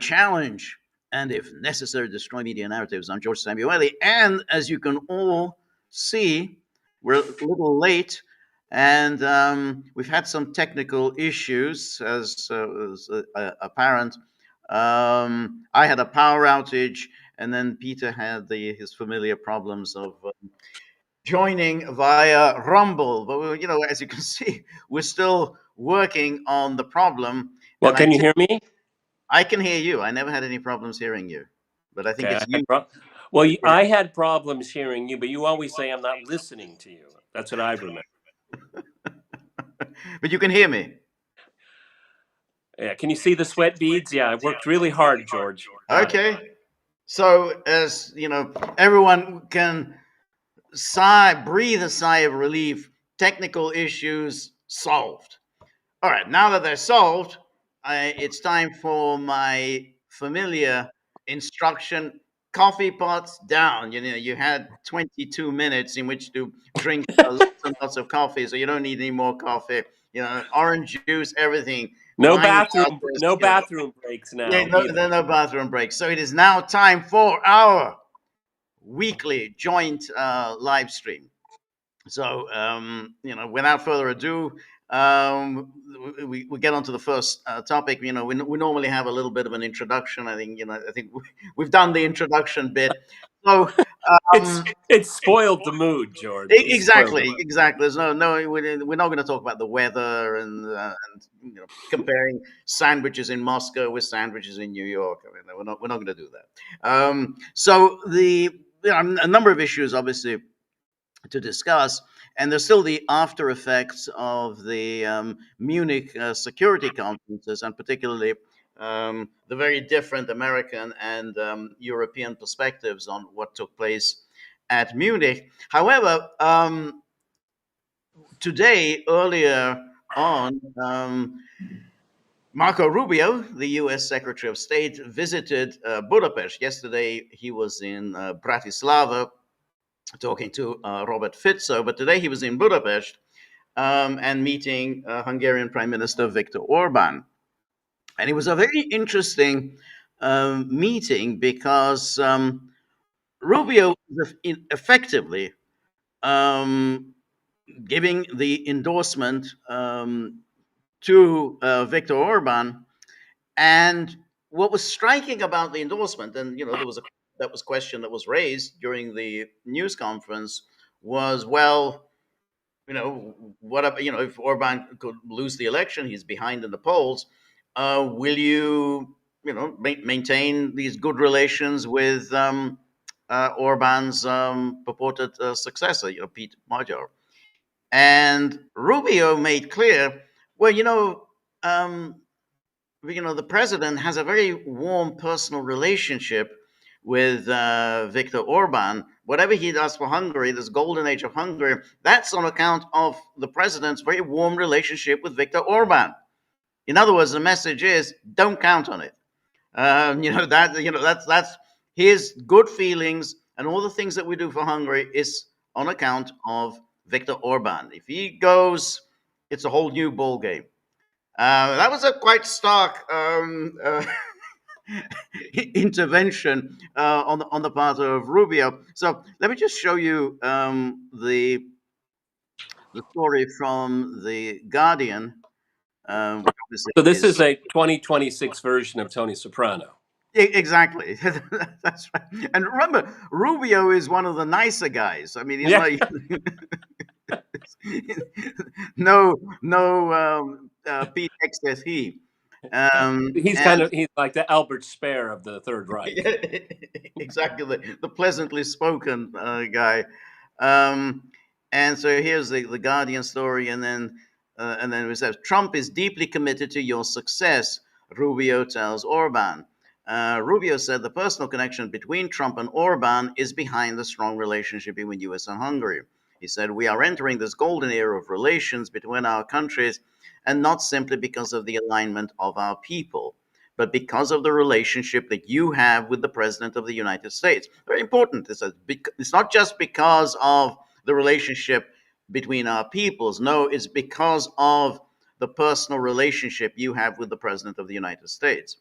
challenge and, if necessary, destroy media narratives. I'm George Samueli, and as you can all see, we're a little late, and we've had some technical issues, as apparent. I had a power outage, and then Peter had his familiar problems of joining via Rumble. But as you can see, we're still working on the problem. Well, can you hear me? I can hear you. I never had any problems hearing you, but I think it's you. I had problems hearing you, but you always say I'm not listening to you. That's what I remember. But you can hear me. Yeah. Can you see the sweat beads? Yeah, I worked really hard, George. Okay. So, as you know, everyone can breathe a sigh of relief. Technical issues solved. All right. Now that they're solved, it's time for my familiar instruction. Coffee pots down. You had 22 minutes in which to drink lots and lots of coffee, so you don't need any more coffee. Orange juice, everything. No bathroom breaks now. Yeah, there are no bathroom breaks. So it is now time for our weekly joint live stream. So, without further ado, we get on to the first topic. We normally have a little bit of an introduction. I think we've done the introduction bit. So it spoiled the mood, George. Exactly. There's we're not going to talk about the weather and comparing sandwiches in Moscow with sandwiches in New York. I mean, we're not going to do that. So a number of issues, obviously, to discuss, and there's still the after effects of the Munich security conferences, and particularly the very different American and European perspectives on what took place at Munich. However, today, earlier on, Marco Rubio, the U.S. Secretary of State, visited Budapest. Yesterday, he was in Bratislava talking to Robert Fico, but today he was in Budapest and meeting Hungarian Prime Minister Viktor Orban. And it was a very interesting meeting because Rubio is effectively giving the endorsement to Viktor Orban. And what was striking about the endorsement, and there was a question that was raised during the news conference, was, well, what about, if Orban could lose the election, he's behind in the polls, will you maintain these good relations with Orban's purported successor, Pete Major? And Rubio made clear, well, the president has a very warm personal relationship with Viktor Orban. Whatever he does for Hungary, this golden age of Hungary, that's on account of the president's very warm relationship with Viktor Orban. In other words, the message is, don't count on it. That's his good feelings, and all the things that we do for Hungary is on account of Viktor Orban. If he goes, it's a whole new ball game. That was a quite stark intervention on the part of Rubio. So let me just show you the story from the Guardian. So this is a 2026 version of Tony Soprano. Exactly. That's right. And remember, Rubio is one of the nicer guys. I mean, he's like no Pete Exes he. He's like the Albert Speer of the Third Reich. Exactly, the pleasantly spoken guy. And so here's the Guardian story, and then it says, Trump is deeply committed to your success, Rubio tells Orban. Rubio said the personal connection between Trump and Orban is behind the strong relationship between U.S. and Hungary. He said, we are entering this golden era of relations between our countries, and not simply because of the alignment of our people, but because of the relationship that you have with the President of the United States. Very important. It's not just because of the relationship between our peoples. No, it's because of the personal relationship you have with the President of the United States.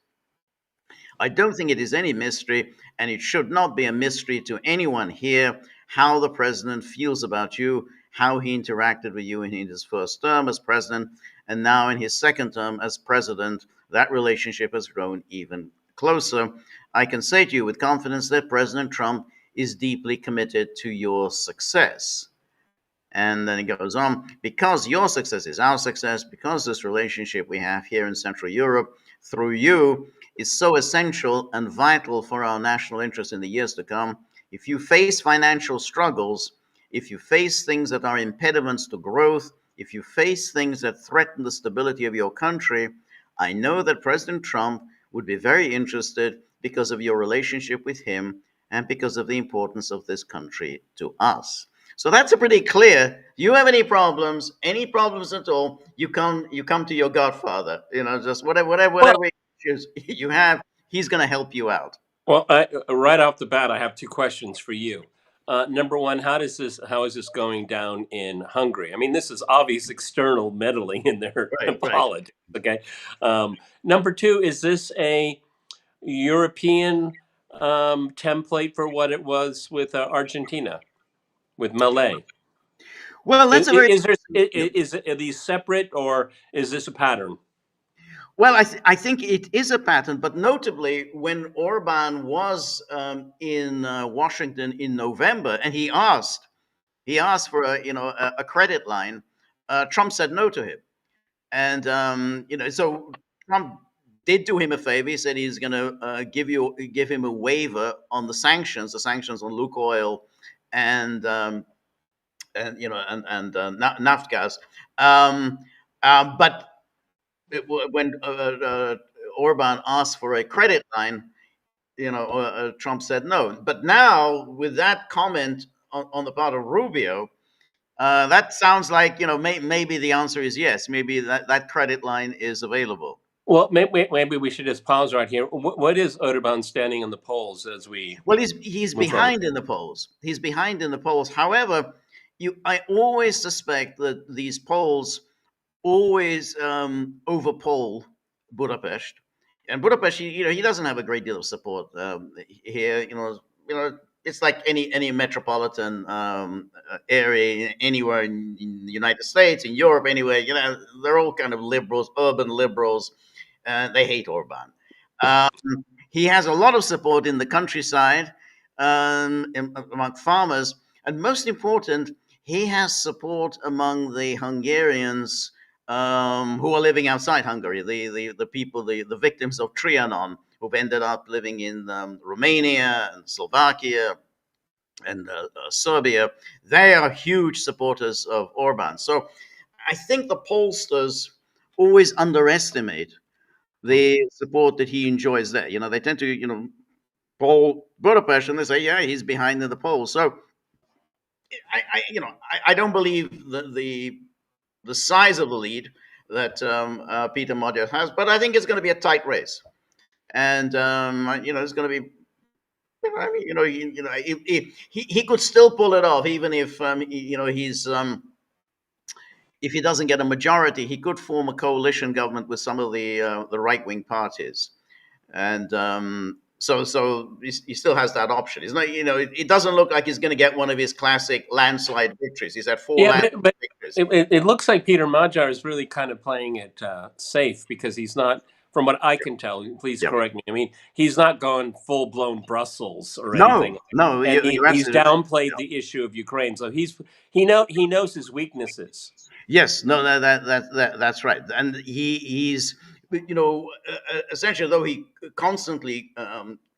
I don't think it is any mystery, and it should not be a mystery to anyone here how the president feels about you, how he interacted with you in his first term as president, and now in his second term as president. That relationship has grown even closer. I can say to you with confidence that President Trump is deeply committed to your success. And then it goes on, because your success is our success, because this relationship we have here in Central Europe through you is so essential and vital for our national interest in the years to come. If you face financial struggles, if you face things that are impediments to growth, if you face things that threaten the stability of your country, I know that President Trump would be very interested because of your relationship with him and because of the importance of this country to us. So that's a pretty clear. You have any problems at all, you come to your godfather. Just whatever Well, issues you have, he's going to help you out. well, right off the bat, I have two questions for you. Number one, how is this going down in Hungary? I mean, this is obvious external meddling in their Right, right. politics. Okay. Number two, is this a European template for what it was with Argentina, with Malay? Well, that's a very Is there yeah. are these separate, or is this a pattern? Well, I think it is a pattern, but notably when Orban was in Washington in November, and he asked for a credit line, Trump said no to him. And so Trump did do him a favor. He said he's going to give him a waiver on the sanctions on Lukoil and Naftgaz. But when Orban asked for a credit line, Trump said no. But now with that comment on the part of Rubio, that sounds like maybe the answer is yes. Maybe that credit line is available. Well, maybe we should just pause right here. What is Orban standing in the polls as we Well, he's move forward? behind in the polls. He's behind in the polls. However, I always suspect that these polls always overpoll Budapest, and Budapest, he doesn't have a great deal of support here. It's like any metropolitan area anywhere in the United States, in Europe, anywhere. They're all kind of liberals, urban liberals. They hate Orban. Um, he has a lot of support in the countryside, among farmers, and most important, he has support among the Hungarians who are living outside Hungary, the people, the victims of Trianon, who've ended up living in Romania and Slovakia and Serbia. They are huge supporters of Orban. So I think the pollsters always underestimate the support that he enjoys there. They tend to, poll Budapest and they say, yeah, he's behind in the polls. So I don't believe the size of the lead that Peter Modier has, but I think it's going to be a tight race, and it's going to be. I mean, he could still pull it off, even if he's if he doesn't get a majority, he could form a coalition government with some of the right wing parties, and so he still has that option. It's not, it doesn't look like he's going to get one of his classic landslide victories. He's had four Yeah, landslide but victories. it looks like Peter Magyar is really kind of playing it safe, because he's not, from what I can tell. Please Yeah. correct me. I mean, he's not gone full blown Brussels or anything, No, no, and you're he's absolutely right. downplayed the issue of Ukraine. So he knows his weaknesses. Yes, no, that's right, and he's essentially, though he constantly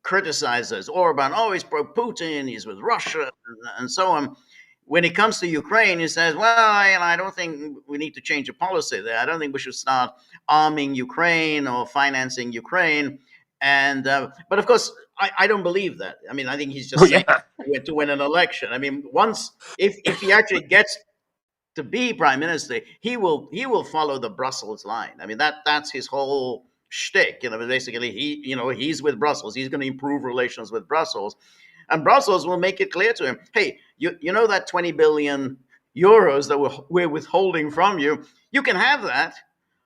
criticizes Orban, oh, he's pro Putin, he's with Russia, and so on. When it comes to Ukraine, he says, well, I don't think we need to change the policy there. I don't think we should start arming Ukraine or financing Ukraine. And but of course, I don't believe that. I mean, I think he's Oh just saying yeah. to win an election. I mean, once if he actually gets to be prime minister, he will follow the Brussels line. I mean, that's his whole shtick. Basically, he's with Brussels. He's going to improve relations with Brussels, and Brussels will make it clear to him, hey, you know that 20 billion euros that we're withholding from you, you can have that,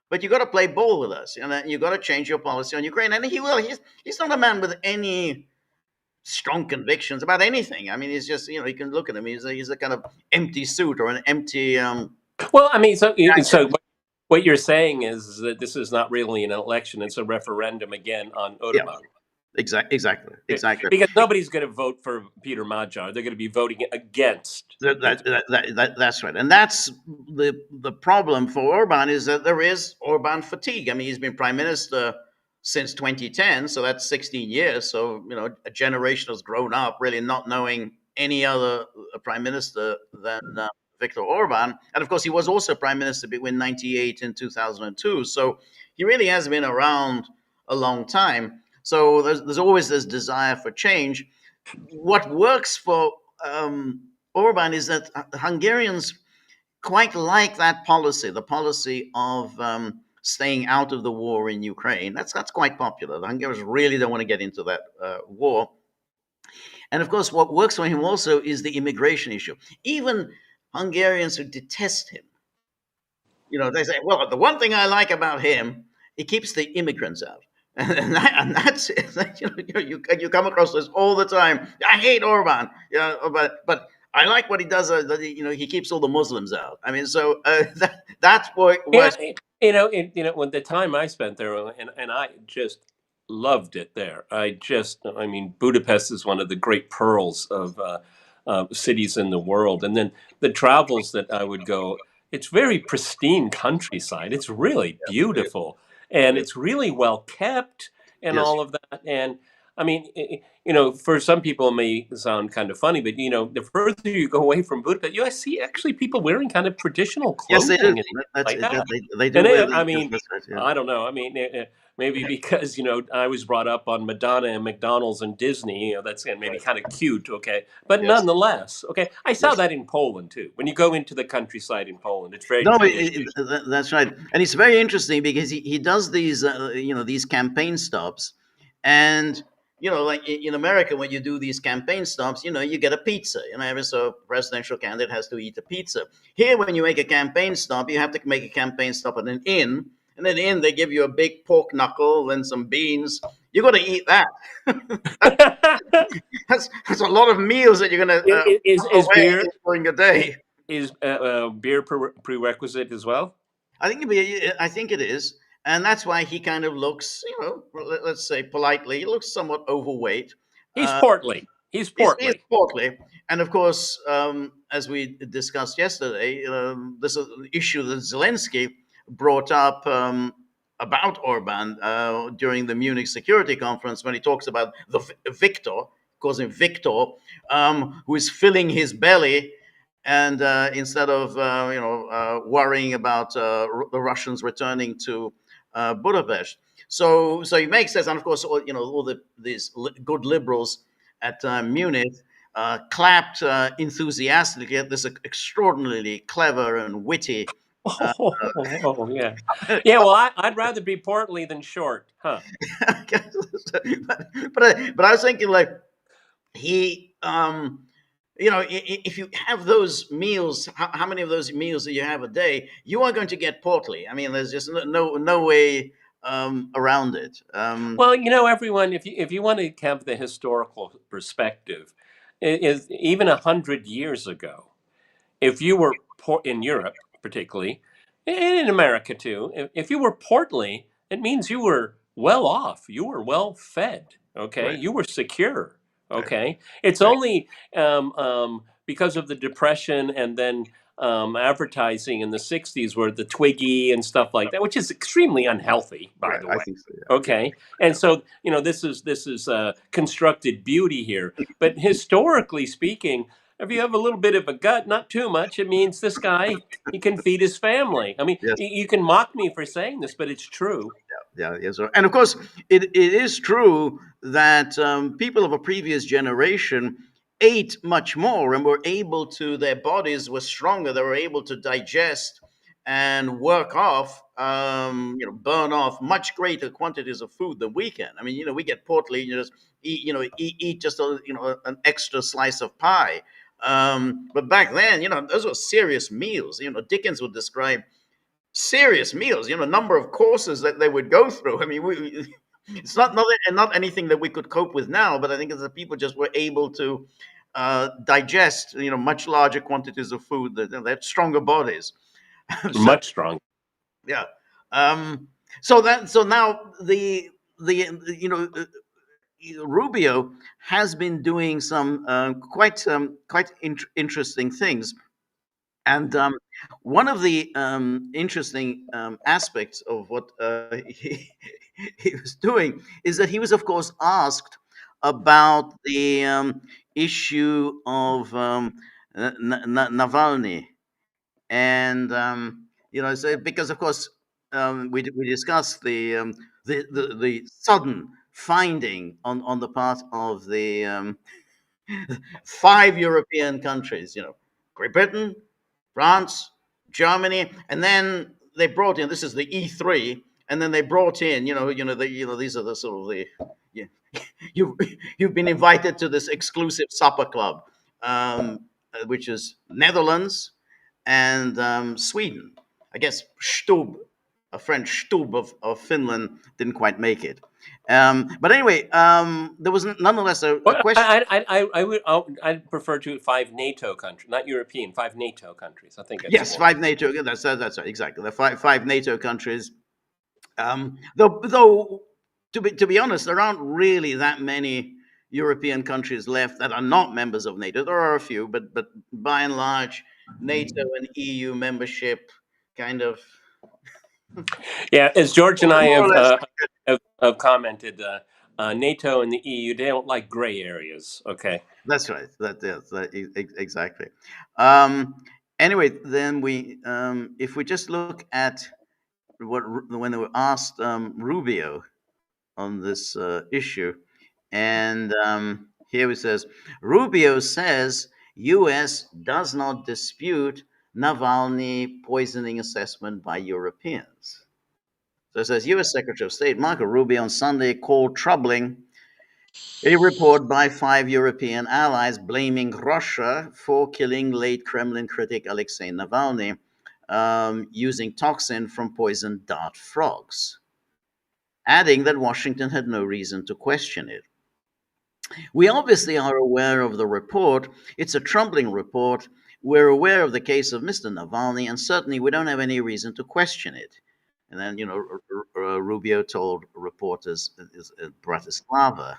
but you got to play ball with us, and you got to change your policy on Ukraine. And he will. He's not a man with any strong convictions about anything. I mean, he's just, you can look at him. He's a kind of empty suit or an empty Well, I mean, jacket. so what you're saying is that this is not really an election; it's a referendum again on Yeah, Orban. exactly. Because nobody's going to vote for Peter Magyar; they're going to be voting against Peter. That's right, and that's the problem for Orban, is that there is Orban fatigue. I mean, he's been prime minister since 2010, so that's 16 years. So a generation has grown up really not knowing any other prime minister than Viktor Orban, and of course he was also prime minister between 98 and 2002. So he really has been around a long time. So there's always this desire for change. What works for Orban is that Hungarians quite like that policy, the policy of staying out of the war in Ukraine. That's quite popular. The Hungarians really don't want to get into that war. And of course, what works for him also is the immigration issue. Even Hungarians who detest him, they say, well, the one thing I like about him, he keeps the immigrants out. And that's it. You come across this all the time. I hate Orban, but I like what he does. He keeps all the Muslims out. I mean, so that's what Yeah, was. when the time I spent there, and I just loved it there. I mean, Budapest is one of the great pearls of cities in the world. And then the travels that I would go, it's very pristine countryside. It's really beautiful, and it's really well kept, and Yes, all of that. And I mean, for some people it may sound kind of funny, but the further you go away from Budapest, I see actually people wearing kind of traditional yes, they do. clothing and That's like it. that. They do And wear I yes, mean, that's right. Yeah. I don't know. I mean, maybe because I was brought up on Madonna and McDonald's and Disney. That's maybe Right. kind of cute, okay. But Yes. nonetheless, okay. I saw Yes. that in Poland too. When you go into the countryside in Poland, it's very No, traditional. that's right, and it's very interesting because he does these these campaign stops, and like in America when you do these campaign stops, you get a pizza. Every so presidential candidate has to eat a pizza. Here, when you make a campaign stop, you have to make a campaign stop at an inn, and then in they give you a big pork knuckle and some beans. You got to eat that. That's a lot of meals that you're going to put Is away beer during a day. is beer prerequisite as well? I think it is, and that's why he kind of looks, let's say politely, he looks somewhat overweight. He's Uh, portly. He's he's portly. portly, and of course, as we discussed yesterday, this is an issue that Zelensky brought up about Orban during the Munich Security Conference when he talks about the Victor, calls him Victor, who is filling his belly and instead of worrying about the Russians returning to Budapest. So he makes sense, and of course, all these good liberals at Munich clapped enthusiastically at this extraordinarily clever and witty. Uh, Oh, yeah, yeah. Well, I'd rather be portly than short, huh? but I was thinking like he if you have those meals, how many of those meals that you have a day, you are going to get portly. I mean, there's just no way around it. Well, everyone, if you want to have the historical perspective, is even 100 years ago, if you were in Europe, particularly, and in America too, if you were portly, it means you were well off, you were well fed, okay, Right, you were secure, right, okay. It's right. only because of the depression and then advertising in the '60s, where the Twiggy and stuff like that, which is extremely unhealthy, by Right, the I way. think so. Yeah, Okay, and so this is constructed beauty here, but historically speaking, if you have a little bit of a gut, not too much, it means this guy, he can feed his family. I mean, yeah. Yes. you can mock me for saying this, but it's true. Yeah, yes, sir. And of course, it is true that people of a previous generation ate much more and were able to, their bodies were stronger, they were able to digest and work off, burn off much greater quantities of food than we can. I mean, we get portly, you just eat, eat just an extra slice of pie. But back then, those were serious meals. Dickens would describe serious meals. Number of courses that they would go through. I mean, it's not anything that we could cope with now. But I think that people just were able to digest, much larger quantities of food. That they had stronger bodies. So Much stronger. yeah. Um, so now the Rubio has been doing some quite interesting things. And one of the interesting aspects of what he was doing is that he was, of course, asked about the issue of Navalny. And so because, of course, we discussed the sudden finding on the part of the five European countries, Great Britain, France, Germany, and then they brought in, this is the E3, and then they brought in, these are the sort of the you, you you've been invited to this exclusive supper club, which is Netherlands and Sweden. I guess Stub, a French Stub of Finland, didn't quite make it. But anyway, there was nonetheless a Well, question. I'd prefer to five NATO countries, not European, five NATO countries. I think it's Yes, more. five NATO. That's right, exactly. The five NATO countries. Though to be honest, there aren't really that many European countries left that are not members of NATO. There are a few, but by and large, NATO and EU membership kind of Yeah, as George and I more or less. have commented, NATO and the EU, they don't like gray areas. Okay. That's right. Exactly. Um, anyway, then if we just look at when they were asked Rubio on this issue. And here it says Rubio says U.S. does not dispute Navalny poisoning assessment by Europeans. So it says U.S. Secretary of State Marco Rubio on Sunday called troubling a report by five European allies blaming Russia for killing late Kremlin critic Alexei Navalny using toxin from poisoned dart frogs, adding that Washington had no reason to question it. We obviously are aware of the report. It's a troubling report. We're aware of the case of Mr. Navalny, and certainly we don't have any reason to question it. And then, Rubio told reporters in Bratislava.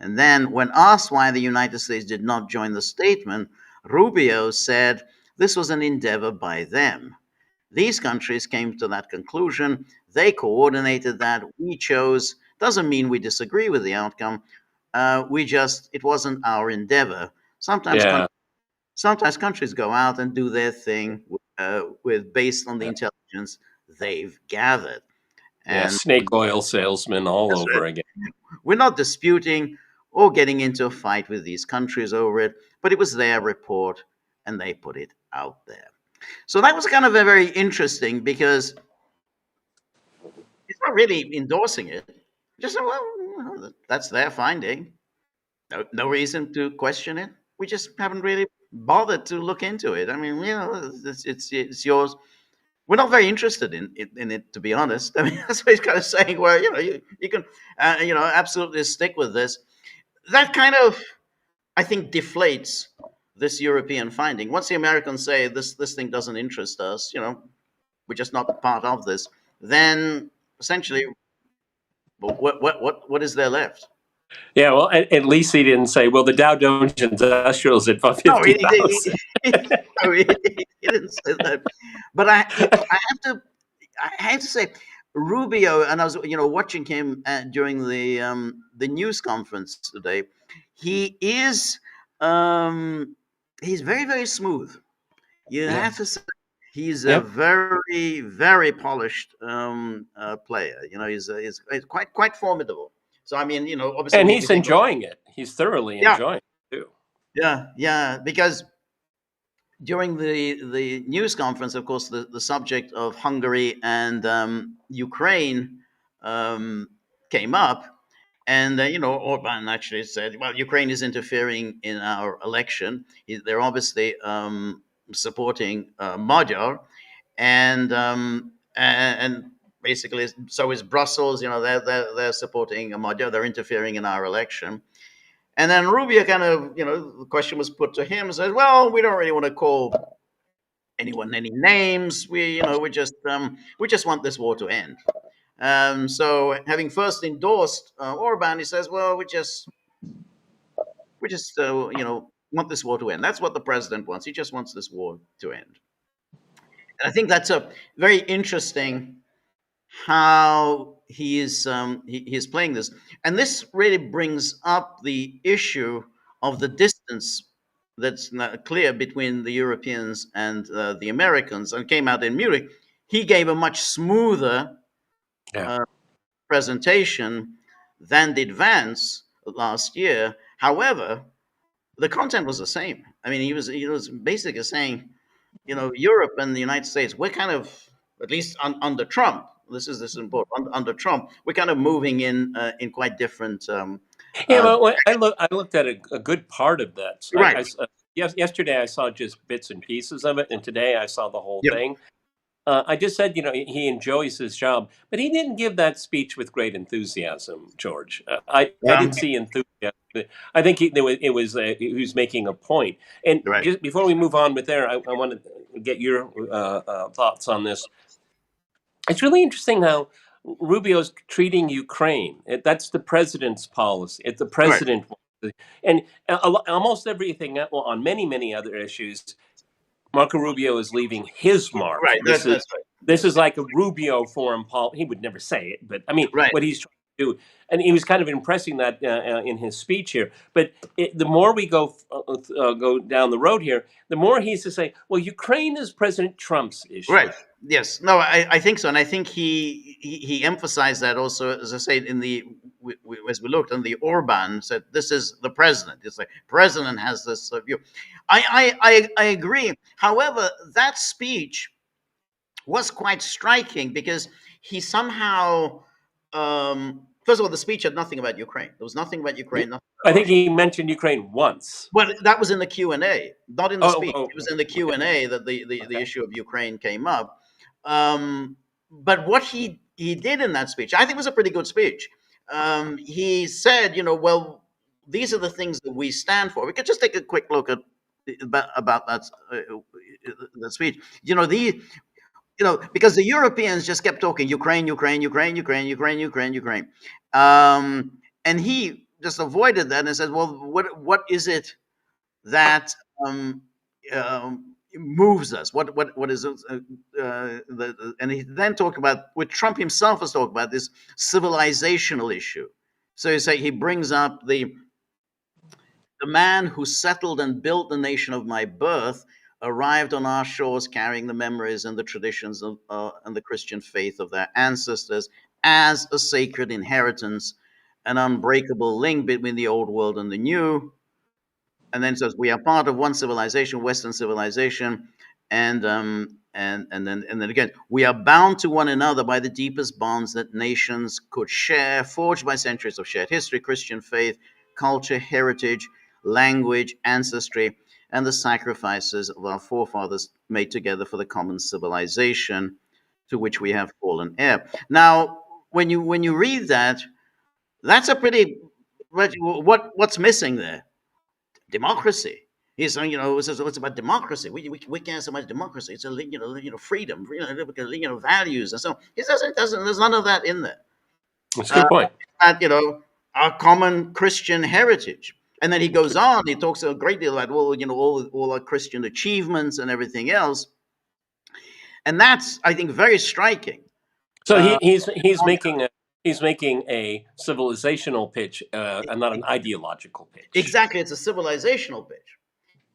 And then, when asked why the United States did not join the statement, Rubio said this was an endeavor by them. These countries came to that conclusion. They coordinated that. We chose. Doesn't mean we disagree with the outcome. It wasn't our endeavor. Sometimes, Yeah. sometimes countries go out and do their thing based on the Yeah. intelligence they've gathered. Yeah. And Snake oil salesman all that's over right. again. We're not disputing or getting into a fight with these countries over it, but it was their report and they put it out there. So that was kind of a very interesting because it's not really endorsing it. Just well, that's their finding. No reason to question it. We just haven't really bothered to look into it. I mean, it's yours. We're not very interested in it, to be honest. I mean, that's what he's kind of saying. Well, you can, absolutely stick with this. That kind of, I think, deflates this European finding. Once the Americans say this thing doesn't interest us, we're just not part of this, then essentially, what is there left? Yeah. Well, at least he didn't say, well, the Dow Jones Industrials at No, 50,000. no, he didn't say that. But I have to say, Rubio, and I was watching him during the news conference today. He is he's very, very smooth. You Yeah. have to say he's a Yep. very, very polished player. He's quite formidable. So I mean, obviously And we he's think, enjoying it. He's thoroughly yeah, enjoying it too. yeah, because during the news conference, of course, the subject of Hungary and Ukraine came up, and Orban actually said, "Well, Ukraine is interfering in our election. They're obviously supporting Magyar." And basically, so is Brussels. They're supporting a module. They're interfering in our election. And then Rubio kind of, the question was put to him, says, "Well, we don't really want to call anyone any names. We just want this war to end." So, having first endorsed Orban, he says, "Well, we just want this war to end. That's what the president wants. He just wants this war to end." And I think that's a very interesting how he is playing this, and this really brings up the issue of the distance that's not clear between the Europeans and the Americans, and came out in Munich. He gave a much smoother Yeah. presentation than did Vance last year. However, the content was the same. I mean, he was basically saying, Europe and the United States, we're kind of, at least under Trump. This is important. Under Trump, we're kind of moving in quite different. Yeah, Uh, but I looked at a good part of that. right. Yesterday I saw just bits and pieces of it, and today I saw the whole Yep. thing. I just said, he enjoys his job, but he didn't give that speech with great enthusiasm, George. I didn't see enthusiasm. I think it was he was making a point. And Right. just before we move on with there, I want to get your thoughts on this. It's really interesting how Rubio's treating Ukraine. That's the president's policy. It's the Right. president, and almost everything. Well, on many other issues, Marco Rubio is leaving his mark. Right. That's right. This is like a Rubio foreign policy. He would never say it, but I mean, Right. what he's trying to do, and he was kind of impressing that in his speech here. But the more we go down the road here, the more he's to say, well, Ukraine is President Trump's issue. Right. Yes. No, I think so, and I think he emphasized that also, as I say, as we looked, and the Orban said, "This is the president." It's like president has this view. I agree. However, that speech was quite striking because he somehow, first of all, the speech had nothing about Ukraine. There was nothing about Ukraine. Nothing about I think he mentioned Ukraine once. Well, that was in the Q&A, not in the speech. Oh, It was in the Q&A that the okay. issue of Ukraine came up. But what he did in that speech, I think, was a pretty good speech. He said, well, these are the things that we stand for. We could just take a quick look at about that speech. Because the Europeans just kept talking Ukraine, Ukraine, Ukraine, Ukraine, Ukraine, Ukraine, Ukraine, and he just avoided that and said, "Well, what is it that moves us? What is it?" And he then talked about what Trump himself has talked about, this civilizational issue. So he brings up the man who settled and built the nation of my birth arrived on our shores carrying the memories and the traditions of, and the Christian faith of their ancestors as a sacred inheritance, an unbreakable link between the old world and the new. And then says we are part of one civilization, Western civilization, and then again we are bound to one another by the deepest bonds that nations could share, forged by centuries of shared history, Christian faith, culture, heritage, language, ancestry, and the sacrifices of our forefathers made together for the common civilization to which we have fallen heir. Now, when you read that, that's a pretty what's missing there? Democracy. He's saying, it's about democracy. We can't so much democracy. It's freedom, values, and so on. He doesn't. There's none of that in there. That's a good point. Our common Christian heritage. And then he goes on. He talks a great deal about all our Christian achievements and everything else. And that's, I think, very striking. So he's making a civilizational pitch and not an ideological pitch. Exactly, it's a civilizational pitch.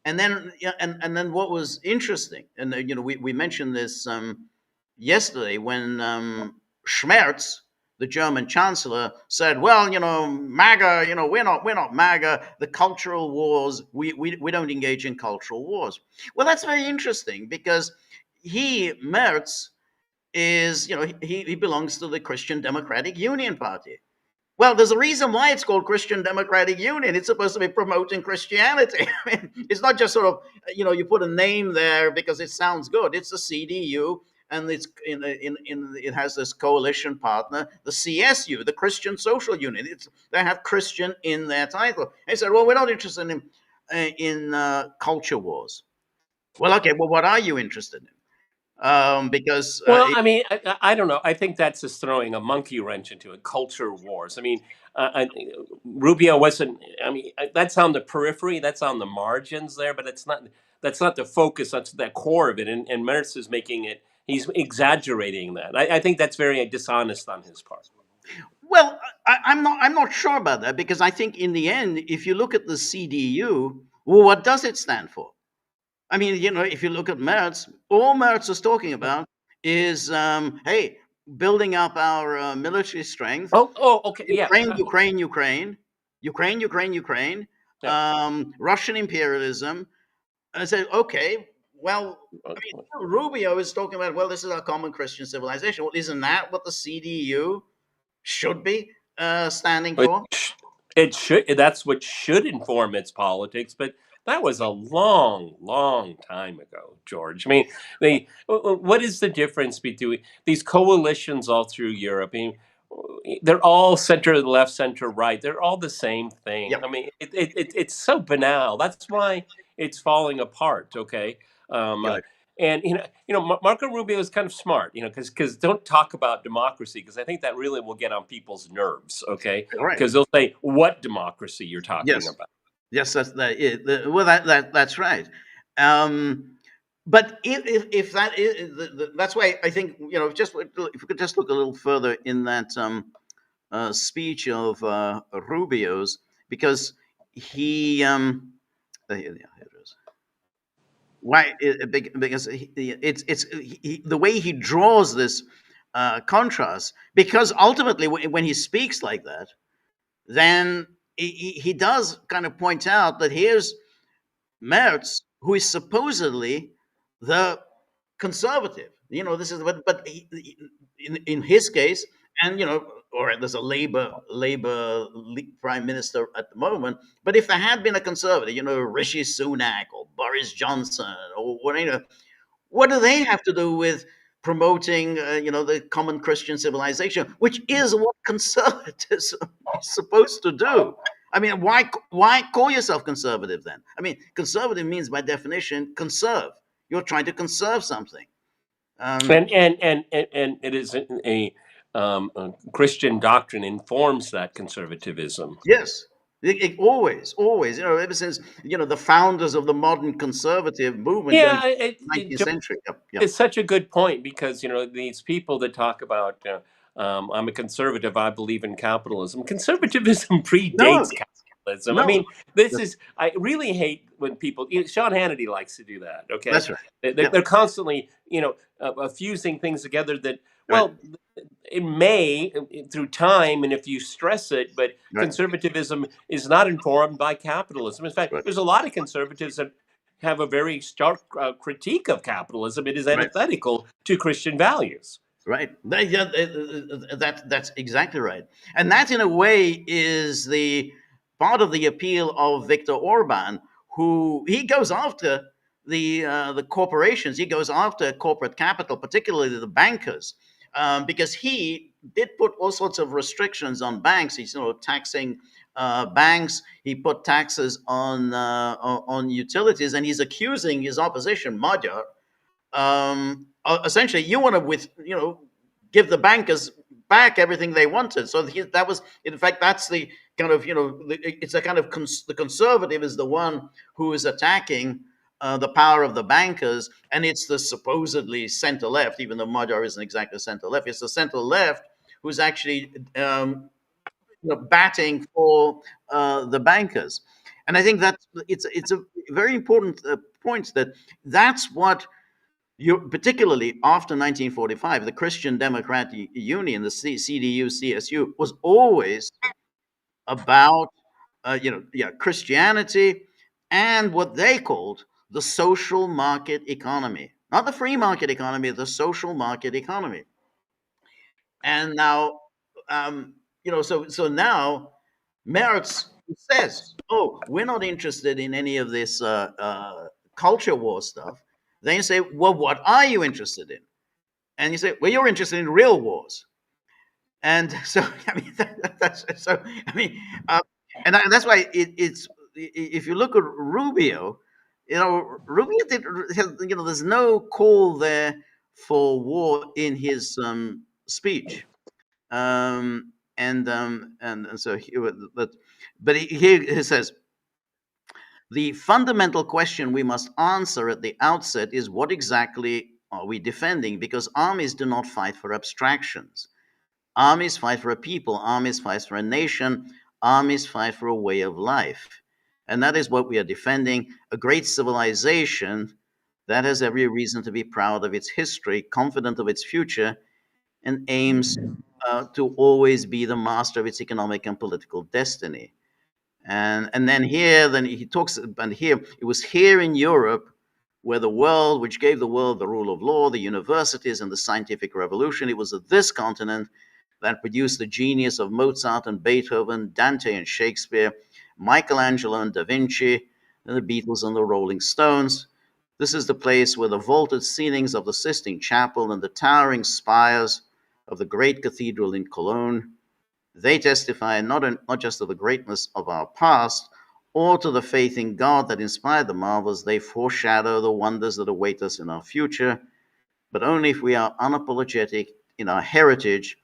And then and then what was interesting, and we mentioned this yesterday when Schmerz, the German chancellor, said, "Well, MAGA, we're not MAGA. The cultural wars, we don't engage in cultural wars." Well, that's very interesting because Merz is, he belongs to the Christian Democratic Union Party. Well, there's a reason why it's called Christian Democratic Union. It's supposed to be promoting Christianity. I mean, it's not just sort of, you put a name there because it sounds good. It's the CDU, and it has this coalition partner, the CSU, the Christian Social Union. They have Christian in their title. They said, well, we're not interested in culture wars. Well, okay, well, what are you interested in? Because Well, I mean, I don't know. I think that's just throwing a monkey wrench into it. Culture wars. I mean, Rubio wasn't. I mean, that's on the periphery. That's on the margins there, but it's not. That's not the focus. That's the core of it. And Merz is making it. He's exaggerating that. I think that's very dishonest on his part. well, I'm not sure about that, because I think in the end, if you look at the CDU, well, what does it stand for? I mean, if you look at Merz, all Merz is talking about is, hey, building up our military strength, Okay, yeah, Ukraine, Ukraine, Ukraine, Ukraine, Ukraine, yeah. Russian imperialism. I said, okay, well, I mean, Rubio is talking about, well, this is our common Christian civilization. Well, isn't that what the CDU should be standing It, for? it should. That's what should inform its politics. But that was a long, long time ago, George. I mean, what is the difference between these coalitions all through Europe? I mean, they're all center left, center right. They're all the same thing. Yep. I mean, it's so banal. That's why it's falling apart. Okay. Um, uh, Right. and Marco Rubio is kind of smart, because don't talk about democracy, because I think that really will get on people's nerves, okay? Right. Because they'll say, "What democracy you're talking Yes. about?" Yes, well, that's right. But if that is, that's why I think, just if we could just look a little further in that speech of Rubio's, because he here it is. Why? Because the way he draws this contrast. Because ultimately, when he speaks like that, then he does kind of point out that here's Merz, who is supposedly the conservative. This is, but in his case, and or there's a Labor prime minister at the moment. But if there had been a conservative, Rishi Sunak or Boris Johnson or what do they have to do with promoting, the common Christian civilization, which is what conservatism is supposed to do? I mean, why call yourself conservative then? I mean, conservative means by definition conserve. You're trying to conserve something. And it is a Christian doctrine informs that conservatism. Yes, it always, ever since the founders of the modern conservative movement going Yeah, to the 19th century. Yep, yep. it's such a good point, because these people that talk about I'm a conservative, I believe in capitalism. Conservatism No, predates capitalism. I no, mean, I really hate when people. Sean Hannity likes to do that. Okay, that's right. Yeah, they're constantly fusing things together that, right, well, it may through time, and if you stress it, but right, conservatism is not informed by capitalism. In fact, right, there's a lot of conservatives that have a very stark critique of capitalism. It is right. antithetical to Christian values. Right. Yeah, that's exactly right. And that, in a way, is the part of the appeal of Viktor Orban, who he goes after the corporations. He goes after corporate capital, particularly the bankers, because he did put all sorts of restrictions on banks. He's taxing banks. He put taxes on utilities, and he's accusing his opposition, Magyar, essentially you want to give the bankers back everything they wanted. So that was, in fact, that's the kind of, it's a kind of the conservative is the one who is attacking the power of the bankers, and it's the supposedly center left, even though Magyar isn't exactly center left. It's the center left who's actually batting for the bankers. And I think that it's a very important point, that's what particularly after 1945, the Christian Democratic Union, the CDU, CSU, was always about, Christianity and what they called the social market economy, not the free market economy, the social market economy. And now, so now Merz says, "Oh, we're not interested in any of this culture war stuff." Then you say, "Well, what are you interested in?" And you say, well, you're interested in real wars. And so, I mean, that's so. I mean, and that's why it's if you look at Rubio, Rubio did. There's no call there for war in his speech, and so but he says the fundamental question we must answer at the outset is what exactly are we defending? Because armies do not fight for abstractions. Armies fight for a people, armies fight for a nation, armies fight for a way of life. And that is what we are defending, a great civilization that has every reason to be proud of its history, confident of its future, and aims to always be the master of its economic and political destiny. And then he talks, and here it was here in Europe where the world, which gave the world the rule of law, the universities, and the scientific revolution, it was at this continent that produced the genius of Mozart and Beethoven, Dante and Shakespeare, Michelangelo and Da Vinci, and the Beatles and the Rolling Stones. This is the place where the vaulted ceilings of the Sistine Chapel and the towering spires of the great cathedral in Cologne, they testify not just to the greatness of our past, or to the faith in God that inspired the marvels, they foreshadow the wonders that await us in our future, but only if we are unapologetic in our heritage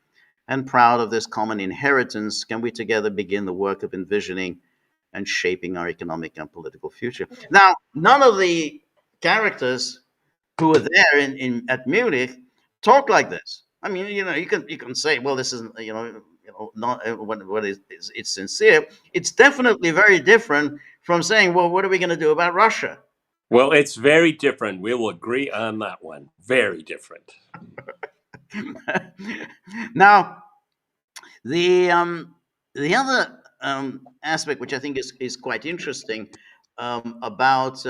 and proud of this common inheritance can we together begin the work of envisioning and shaping our economic and political future. Now, none of the characters who were there at Munich talk like this. I mean, you can say, well, this isn't, not what is it's sincere. It's definitely very different from saying, well, what are we going to do about Russia? Well, it's very different. We will agree on that one. Very different. Now, the other aspect, which I think is quite interesting, about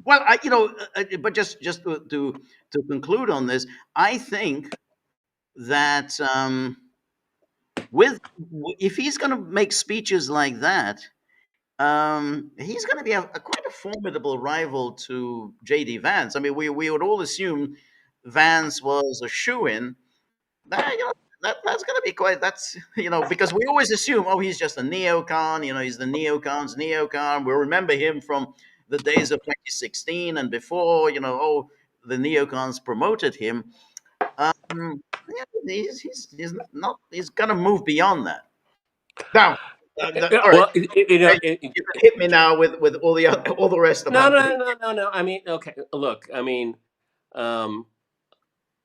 well, but just to conclude on this, I think that with if he's going to make speeches like that, he's going to be quite a formidable rival to J.D. Vance. I mean, we would all assume Vance was a shoo-in. That's going to be quite. That's because we always assume, oh, he's just a neocon. He's the neocon's neocon. We remember him from the days of 2016 and before. Oh, the neocons promoted him. Yeah, he's not. He's going to move beyond that. Now, all right. Well, You can hit me now with all the rest no, about no, no, no, no. I mean, okay. Look, I mean, um,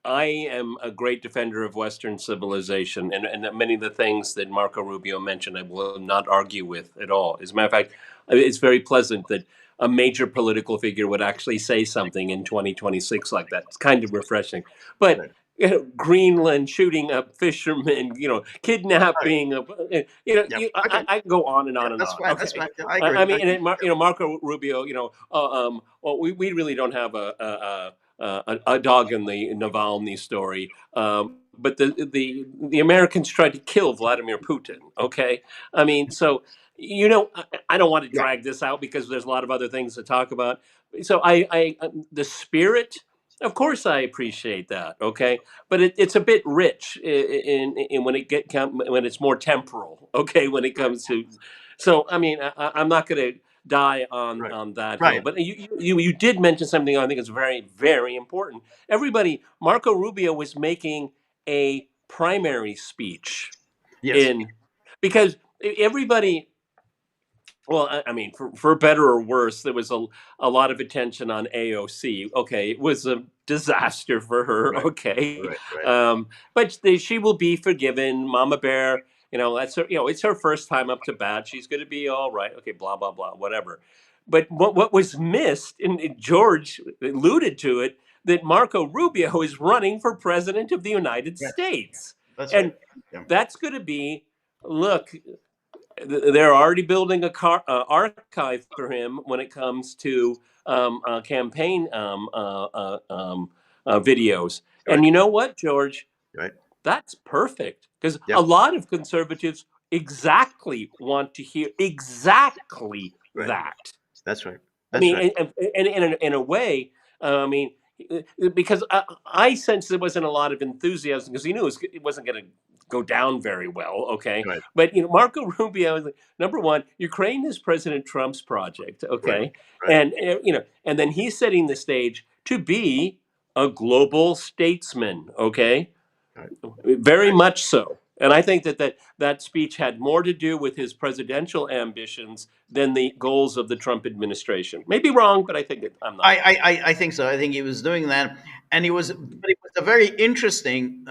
I am a great defender of Western civilization, and many of the things that Marco Rubio mentioned, I will not argue with at all. As a matter of fact, it's very pleasant that a major political figure would actually say something in 2026 like that. It's kind of refreshing. But Greenland shooting up fishermen, Right. kidnapping, Yeah. Okay. I can go on and Yeah, on and that's on. fine. That's Okay, fine. Yeah, I agree. I mean, and Marco Rubio, well, we really don't have a dog in the Navalny story. But the Americans tried to kill Vladimir Putin. Okay, I mean, so I don't want to Yeah. drag this out because there's a lot of other things to talk about. So the spirit. Of course, I appreciate that. Okay, but it's a bit rich in when when it's more temporal. Okay, when it comes to, so I mean, I'm not going to die Right. on that hill. Right. But you did mention something I think is very, very important. Marco Rubio was making a primary speech Yes. in because everybody, well, I mean, for better or worse, there was a lot of attention on AOC. Okay, it was a disaster for her. Right. Okay, Right. Right. but she will be forgiven. Mama Bear, that's her. It's her first time up to bat. She's going to be all right. Okay, blah blah blah, whatever. But what was missed, and George alluded to it, that Marco Rubio is running for president of the United Yes. States, That's right. and Yeah. that's going to be look. They're already building a archive for him when it comes to campaign videos. Right. And you know what, George? Right. That's perfect because Yeah. a lot of conservatives exactly want to hear exactly Right. that. That's right. I That's mean, right. and in a way, I mean, because I sensed there wasn't a lot of enthusiasm because he knew it wasn't going to go down very well. Okay, Right. but Marco Rubio is like, number one, Ukraine is President Trump's project. Right. Okay, Right. and and then he's setting the stage to be a global statesman. Okay, Right. very much so. And I think that speech had more to do with his presidential ambitions than the goals of the Trump administration. Maybe wrong, but I think I'm not wrong. I think so. I think he was doing that, and but it was a very interesting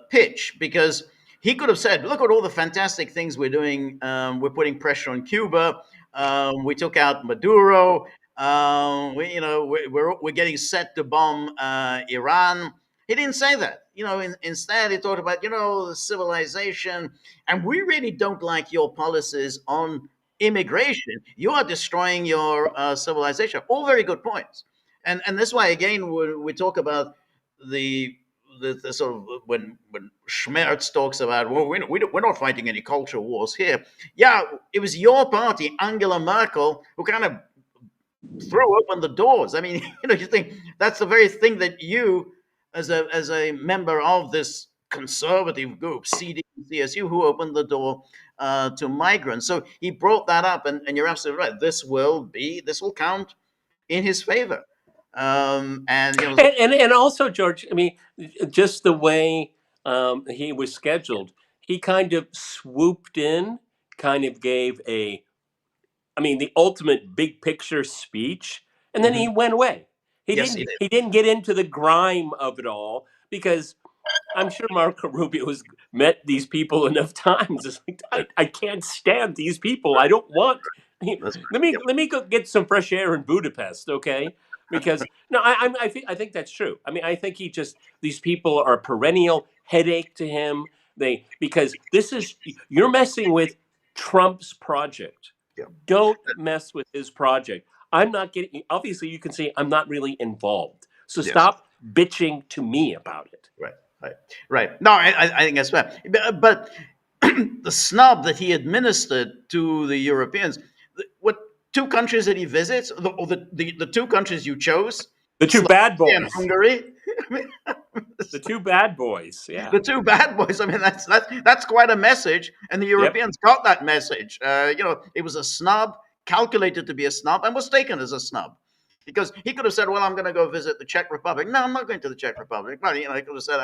pitch because he could have said, "Look at all the fantastic things we're doing. We're putting pressure on Cuba. We took out Maduro. We're getting set to bomb Iran." He didn't say that. Instead, he talked about the civilization, and we really don't like your policies on immigration. You are destroying your civilization. All very good points, and that's why again we talk about the the sort of when Schmerz talks about, well, we're not fighting any culture wars here. Yeah, it was your party, Angela Merkel, who kind of threw open the doors. I mean, you think that's the very thing that you, as a member of this conservative group, CD and CSU, who opened the door to migrants. So he brought that up, and you're absolutely right. This will count in his favor. And And also, George, I mean, just the way he was scheduled, he kind of swooped in, kind of gave the ultimate big picture speech, and then he mhm. went away. He Yes, didn't he did. he didn't get into the grime of it all because I'm sure Marco Rubio has met these people enough times. It's like I can't stand these people. I don't want. That's Let me go get some fresh air in Budapest, okay? Because no, I think that's true. I mean, I think these people are a perennial headache to him. Because this is you're messing with Trump's project. yeah. Don't mess with his project. I'm not getting. Obviously, you can see I'm not really involved. So Yes. stop bitching to me about it. Right. Right. Right. No, I think that's fair. But the snub that he administered to the Europeans, what two countries that he visits, the two countries you chose, The two Slovakia bad and boys. Hungary. I mean, The two bad boys. Yeah. the two bad boys. I mean, that's quite a message, and the Yep. Europeans got that message. It was a snub, calculated to be a snub, and was taken as a snub. Because he could have said, "Well, I'm going to go visit the Czech Republic." No, I'm not going to the Czech Republic. Well, he could have said,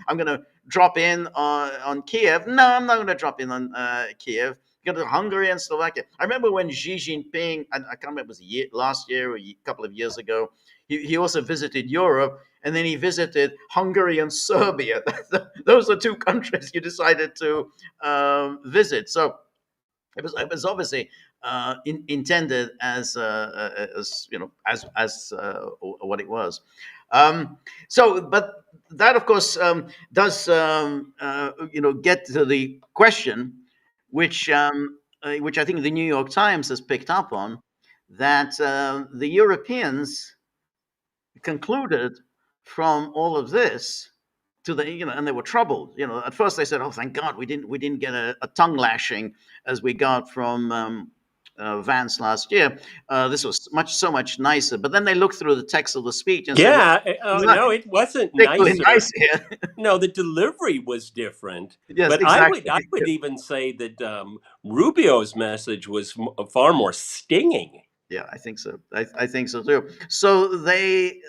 "I'm going to drop in on Kiev." No, I'm not going to drop in on Kiev. Go to Hungary and Slovakia. I remember when Xi Jinping, I can't remember, it was last year or a couple of years ago, he also visited Europe, and then he visited Hungary and Serbia. Those are two countries you decided to visit. So it was obviously intended as what it was. But that, of course, does get to the question, which I think the New York Times has picked up on, that the Europeans concluded from all of this and they were troubled. At first they said, "Oh, thank God we didn't get a tongue lashing as we got from Vance last year. This was so much nicer." But then they looked through the text of the speech and said, "Well, Yeah. it's not No, it wasn't particularly nicer. nice here." No, the delivery was different. Yes, But I would exactly. I would even say that Rubio's message was far more stinging. Yeah, I think so. I think so too. So they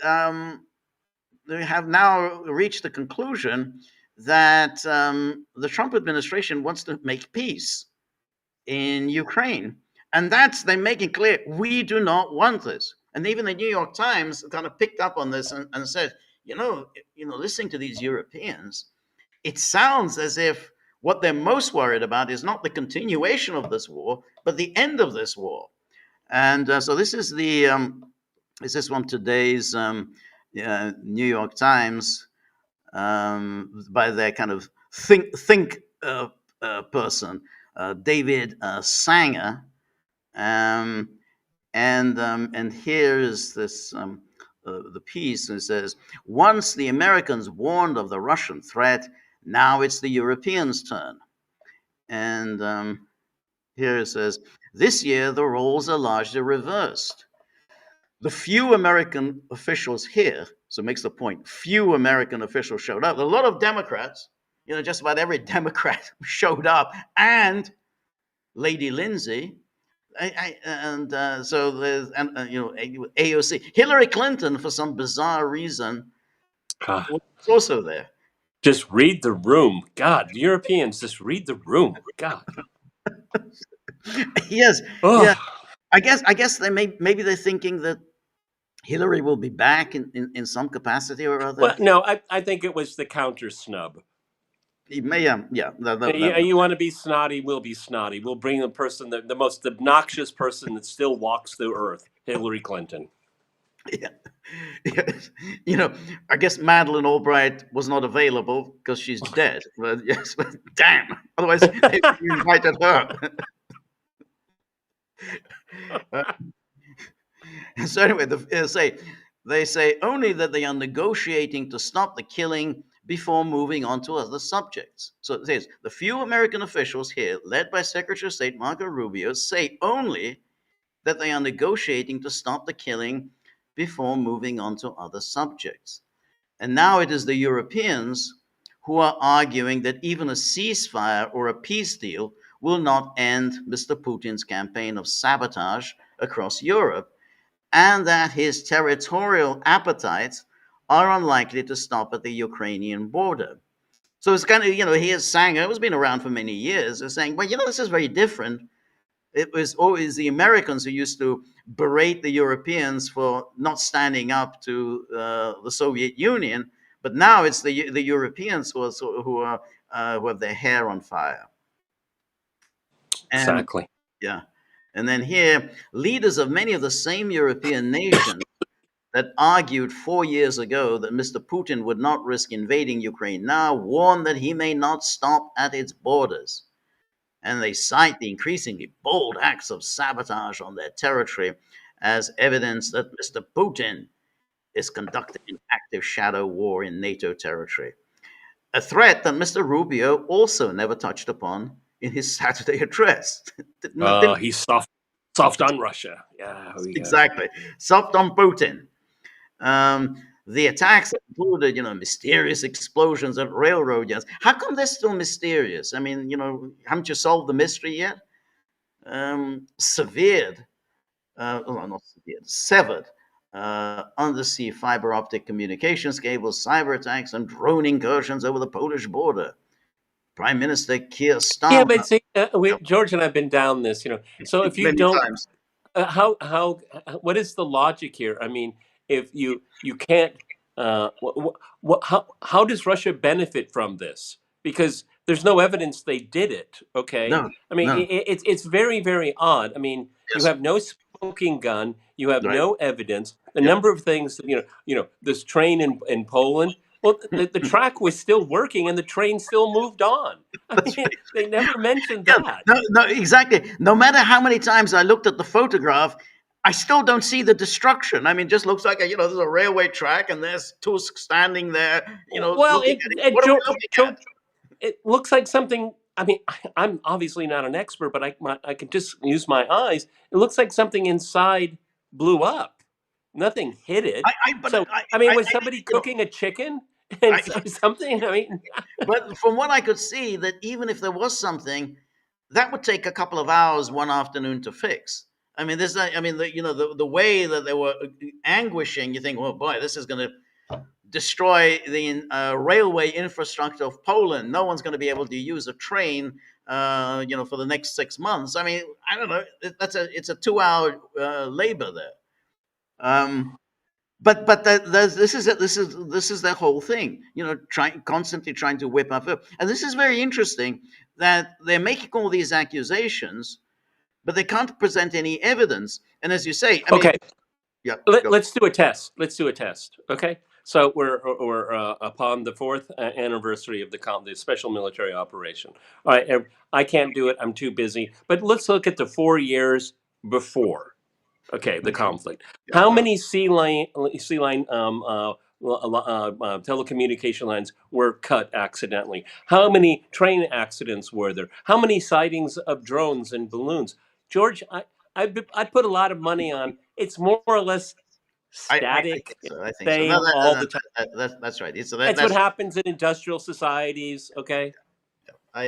have now reached the conclusion that the Trump administration wants to make peace in Ukraine. And they're making clear, we do not want this. And even the New York Times kind of picked up on this and said, listening to these Europeans, it sounds as if what they're most worried about is not the continuation of this war, but the end of this war. And so this is from today's New York Times, by their kind of think person, David Sanger, and here is this the piece, and it says, "Once the Americans warned of the Russian threat, now it's the Europeans' turn." And here it says, "This year the roles are largely reversed. The few American officials here So it makes the point. Few American officials showed up. A lot of Democrats, just about every Democrat showed up, and Lady Lindsay, so there's AOC, Hillary Clinton, for some bizarre reason, God. was also there. Just read the room. God, Europeans, just read the room. God. Yes, yeah. Oh. I guess maybe they're thinking that Hillary will be back in some capacity or Well, other. no, I think it was the counter snub. He may, yeah. You want to be snotty, we'll be snotty. We'll bring the person, the most obnoxious person that still walks the earth, Hillary Clinton. Yeah. Yes. I guess Madeleine Albright was not available because she's dead. But yes, damn. Otherwise, they invited her. So anyway, they say only that they are negotiating to stop the killing before moving on to other subjects. So it says the few American officials here, led by Secretary of State Marco Rubio, say only that they are negotiating to stop the killing before moving on to other subjects. And now it is the Europeans who are arguing that even a ceasefire or a peace deal will not end Mr. Putin's campaign of sabotage across Europe, and that his territorial appetites are unlikely to stop at the Ukrainian border. So it's kind of, here's Sanger, who's been around for many years, is saying, well, this is very different. It was always the Americans who used to berate the Europeans for not standing up to the Soviet Union, but now it's the Europeans who have their hair on fire. And Exactly. yeah, and then here, leaders of many of the same European nations that argued 4 years ago that Mr. Putin would not risk invading Ukraine now warn that he may not stop at its borders. And they cite the increasingly bold acts of sabotage on their territory as evidence that Mr. Putin is conducting an active shadow war in NATO territory. A threat that Mr. Rubio also never touched upon in his Saturday address. He's soft on Russia. Yeah, Exactly. Soft on Putin. The attacks included, mysterious explosions at railroad yards. How come they're still mysterious? I mean, haven't you solved the mystery yet? Severed undersea fiber optic communications cables, cyber attacks, and drone incursions over the Polish border. Prime Minister Keir Yeah, Starmer, but see, George and I've been down this, So if you many don't, times. how, what is the logic here? I mean, if you can't, how does Russia benefit from this? Because there's no evidence they did it. Okay, No, I mean, no. it's very, very odd. I mean, you Yes, have no smoking gun, you have right. no evidence. The Yep. number of things, this train in Poland. Well, the track was still working and the train still moved on. I That's mean, right. they never mentioned Yeah, that. no, exactly. No matter how many times I looked at the photograph, I still don't see the destruction. I mean, it just looks like there's a railway track and there's Tusk standing there, Well, looking at it. What are we looking at? It looks like something. I mean, I'm obviously not an expert, but I can just use my eyes. It looks like something inside blew up. Nothing hit it. But So, I mean, I, was somebody you know, cooking a chicken and I, something? I mean, but from what I could see, that even if there was something, that would take a couple of hours one afternoon to fix. I mean, the way that they were anguishing, you think, well, boy, this is going to destroy the railway infrastructure of Poland. No one's going to be able to use a train, for the next 6 months. I mean, I don't know. It's a 2 hour labor there. But this is their whole thing. Constantly trying to whip up. And this is very interesting that they're making all these accusations, but they can't present any evidence. And as you say, I mean, okay. yeah, go. Let's do a test. Let's do a test. Okay. So we're upon the fourth anniversary of the special military operation. All right. I can't do it. I'm too busy. But let's look at the 4 years before. Okay, the Okay. conflict. Yeah. How many sea line telecommunication lines were cut accidentally? How many train accidents were there? How many sightings of drones and balloons? George, I put a lot of money on. It's more or less I think static, so. I think so. No, same all the time. that's right. So That's what happens in industrial societies. Okay. I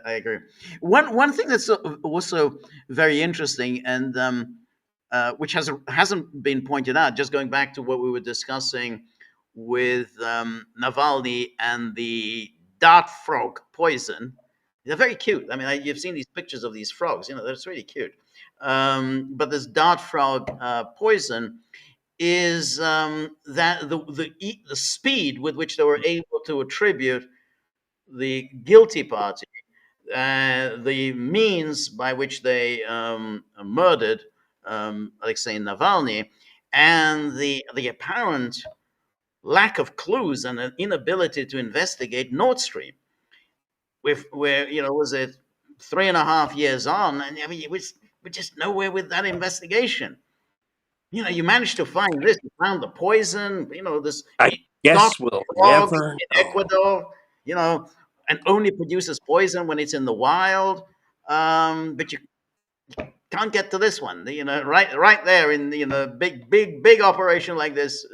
agree. One thing that's also very interesting, and which hasn't been pointed out, just going back to what we were discussing with Navalny and the dart frog poison. They're very cute. I mean, you've seen these pictures of these frogs. That's really cute. But this dart frog poison is that the speed with which they were able to attribute the guilty party, the means by which they murdered Alexei Navalny, and the apparent lack of clues and an inability to investigate Nord Stream, with where was it 3.5 years on, and I mean we're just nowhere with that investigation. You managed to find this, you found the poison, this I dark guess we'll frog never in know. Ecuador, you know, and only produces poison when it's in the wild. But you can't get to this one, right there in big operation like this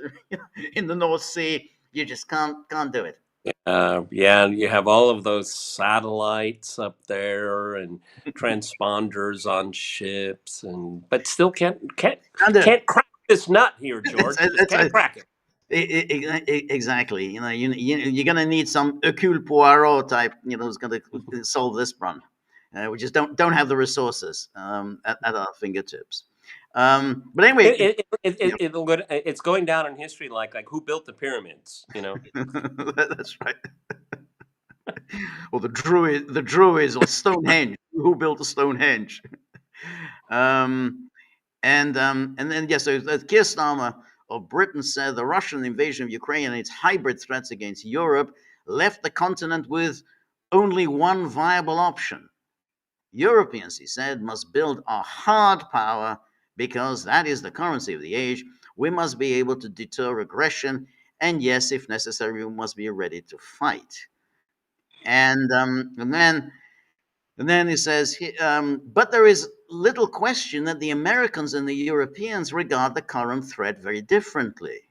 in the North Sea. You just can't do it. Yeah, you have all of those satellites up there and transponders on ships, and but still Can't do it. can't crack this nut here, It's, George. Just it's, can't crack it. exactly. You're gonna need some Hercule Poirot type, who's gonna solve this problem. We just don't have the resources at our fingertips. But anyway, It's going down in history like who built the pyramids, you know? that's right. Or the Druids, or Stonehenge. Who built the Stonehenge? Um, and then yes, so Keir Starmer of Britain said the Russian invasion of Ukraine and its hybrid threats against Europe left the continent with only one viable option. Europeans, he said, must build a hard power because that is the currency of the age. We must be able to deter aggression, and yes, if necessary, we must be ready to fight. And then he says, but there is little question that the Americans and the Europeans regard the current threat very differently.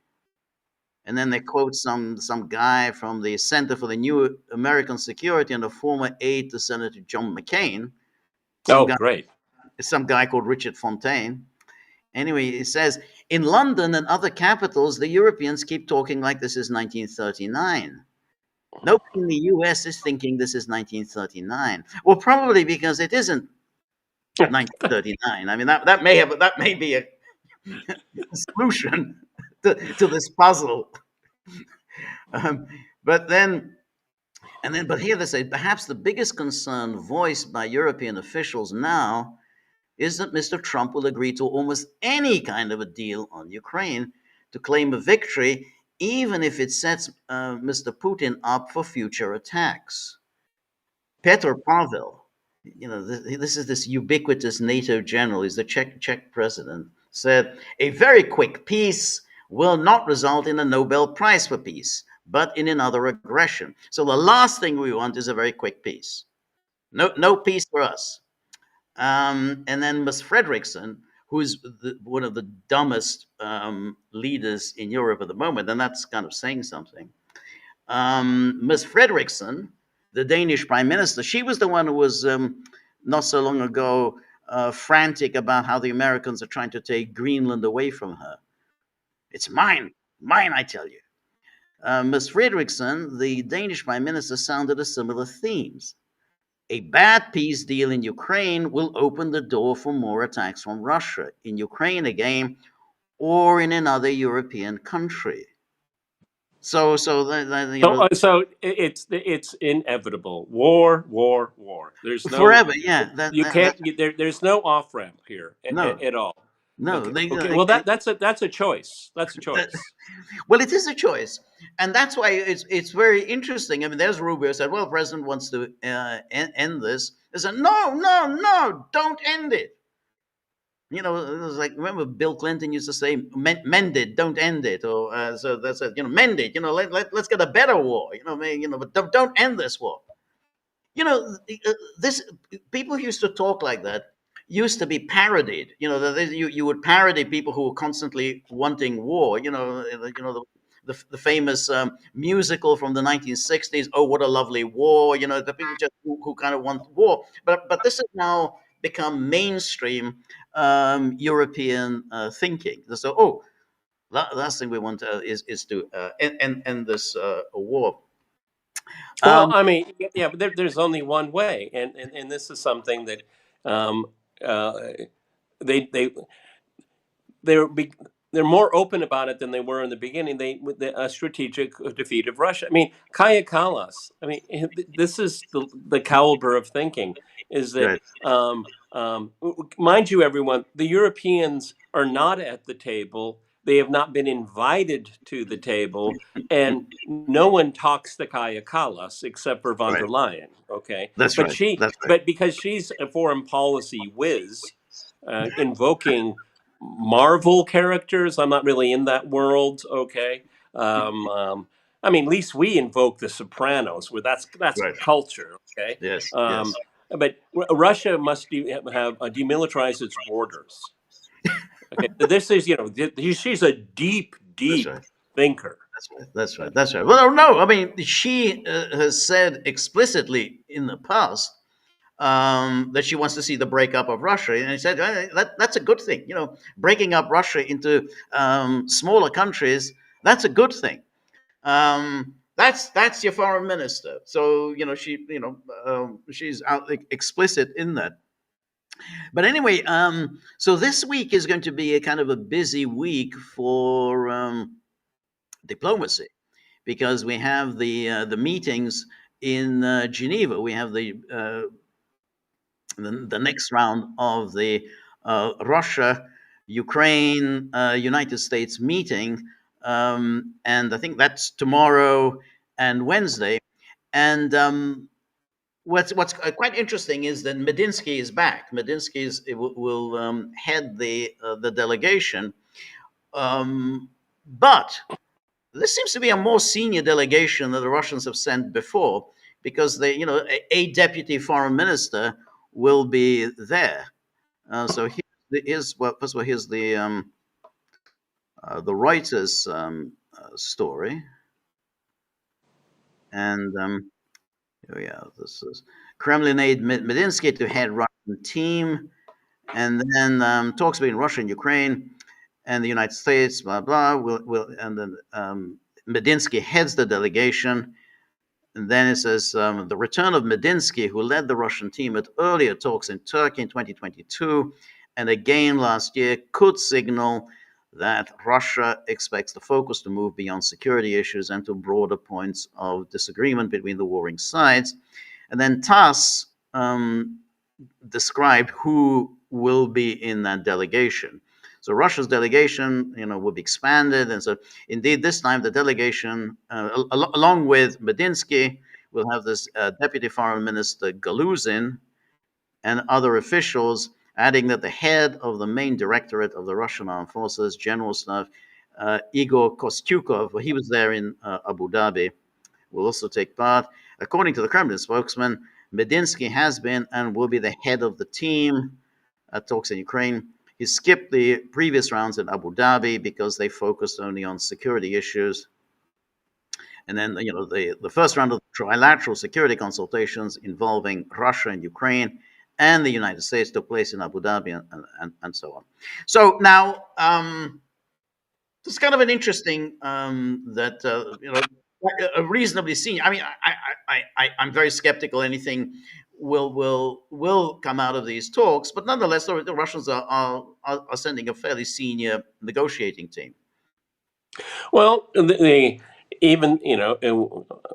And then they quote some guy from the Center for the New American Security and a former aide to Senator John McCain, some Oh, guy great. some guy called Richard Fontaine. Anyway, he says, in London and other capitals, the Europeans keep talking like this is 1939. Nobody in the US is thinking this is 1939. Well, probably because it isn't 1939. I mean, that may be a solution to this puzzle. Um, but then, but here they say perhaps the biggest concern voiced by European officials now is that Mr. Trump will agree to almost any kind of a deal on Ukraine to claim a victory, even if it sets Mr. Putin up for future attacks. Petr Pavel, this is this ubiquitous NATO general, he's the Czech president, said a very quick peace will not result in a Nobel Prize for peace, but in another aggression. So the last thing we want is a very quick peace. No peace for us. And then Ms. Fredrickson, who's one of the dumbest leaders in Europe at the moment, and that's kind of saying something. Ms. Fredrickson, the Danish prime minister, she was the one who was not so long ago frantic about how the Americans are trying to take Greenland away from her. It's mine, I tell you. Ms. Fredrickson, the Danish prime minister, sounded a similar themes. A bad peace deal in Ukraine will open the door for more attacks from Russia in Ukraine again, or in another European country. So It's inevitable. War. There's no forever, yeah. you can't there's no off ramp here No, at all. no. Okay. Well, that's a choice. That's a choice. Well, it is a choice, and that's why it's very interesting. I mean, there's Rubio said, "Well, the president wants to end this." They said, "No, don't end it." It was like, remember Bill Clinton used to say, "Mend it, don't end it," or so that's it. Mend it. Let's get a better war. But don't end this war. This people used to talk like that. used to be parodied. You would parody people who were constantly wanting war. The famous musical from the 1960s. Oh, what a lovely war! The people just who kind of want war. But this has now become mainstream European thinking. So, last thing we want is to end this war. Well, Um, I mean, yeah, but there's only one way, and this is something that um, uh, they they're be, they're more open about it than they were in the beginning. They with a strategic defeat of Russia. I mean, Kaya Kallas. I mean, this is the caliber of thinking. Is that right, mind you, everyone, the Europeans are not at the table. They have not been invited to the table, and no one talks to Kaya Kallas except for von right. der Leyen. Okay, That's but right. That's right. but because she's a foreign policy whiz, invoking Marvel characters. I'm not really in that world. Okay. I mean, at least we invoke the Sopranos, where that's Right. culture. Okay. Yes. Yes. But Russia must have demilitarized its borders. Okay. This is she's a deep, That's deep right. thinker. That's right. That's right. That's right. Well, no. I mean, she has said explicitly in the past that she wants to see the breakup of Russia, and he said that's a good thing. Breaking up Russia into smaller countries, that's a good thing. That's your foreign minister. So she's out explicit in that. But anyway, so this week is going to be a kind of a busy week for diplomacy because we have the meetings in Geneva. We have the next round of the Russia, Ukraine, United States meeting, and I think that's tomorrow and Wednesday. And what's quite interesting is that Medinsky is back. Will head the delegation, but this seems to be a more senior delegation than the Russians have sent before, because a deputy foreign minister will be there. So first of all, here's the Reuters story, and yeah, this is Kremlin aide Medinsky to head Russian team, and then talks between Russia and Ukraine and the United States, blah blah. And then Medinsky heads the delegation. And then it says the return of Medinsky, who led the Russian team at earlier talks in Turkey in 2022 and again last year, could signal that Russia expects the focus to move beyond security issues and to broader points of disagreement between the warring sides. And then TASS described who will be in that delegation. So Russia's delegation, will be expanded, and so indeed this time the delegation, along with Medinsky, will have this Deputy Foreign Minister Galuzin and other officials, adding that the head of the main directorate of the Russian Armed Forces, General Staff, Igor Kostyukov, he was there in Abu Dhabi, will also take part. According to the Kremlin spokesman, Medinsky has been and will be the head of the team at talks in Ukraine. He skipped the previous rounds in Abu Dhabi because they focused only on security issues. And then, the first round of trilateral security consultations involving Russia and Ukraine and the United States took place in Abu Dhabi and so on. So now, it's kind of an interesting that, a reasonably senior. I mean, I'm very skeptical anything will come out of these talks, but nonetheless, the Russians are sending a fairly senior negotiating team. Well, even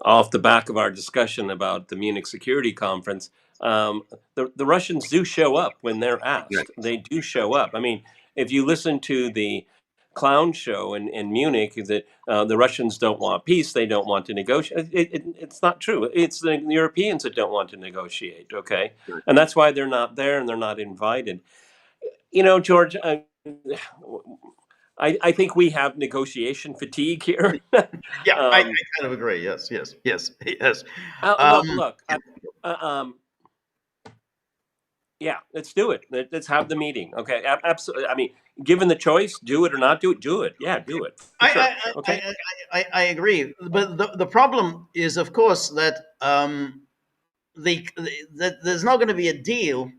off the back of our discussion about the Munich Security Conference, the Russians do show up when they're Right. asked. They do show up. I mean, if you listen to the clown show in Munich, that the Russians don't want peace, they don't want to negotiate. It's not true. It's the Europeans that don't want to negotiate. Okay, Right. and that's why they're not there and they're not invited. George. I think we have negotiation fatigue here. Yeah, I um, kind of agree. Yes, yes, yes, yes. look, Yeah, uh, um, Yeah, let's do it. Let's have the meeting. Okay, absolutely. I mean, given the choice, do it or not do it. Do it. Yeah, do it for sure. I I, Okay. I, I agree, but the problem is, of course, that that there's not going to be a deal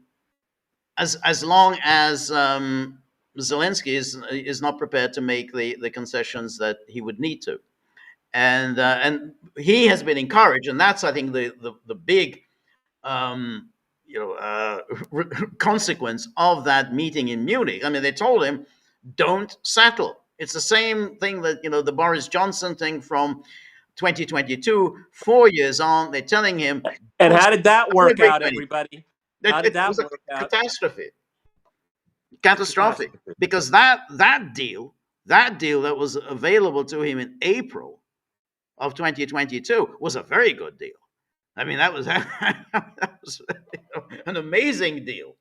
as long as Zelensky is not prepared to make the concessions that he would need to, and he has been encouraged, and that's, I think, the big um, consequence of that meeting in Munich. I mean, they told him, don't settle. It's the same thing that, the Boris Johnson thing from 2022. 4 years on, they're telling him, And don't how did that work agree out, to anything. everybody? It, How did it that was a work out? catastrophe, catastrophic, Catastrophe. because that deal that was available to him in April of 2022 was a very good deal. I mean, that was, that was an amazing deal.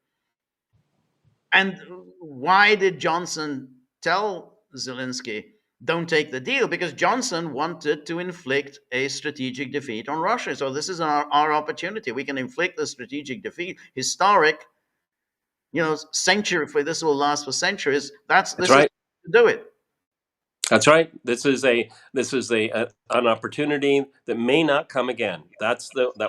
And why did Johnson tell Zelensky, don't take the deal? Because Johnson wanted to inflict a strategic defeat on Russia. So this is our opportunity. We can inflict a strategic defeat, historic, century. For this will last for centuries. That's This is right. to do it. That's right. This is an opportunity that may not come again. That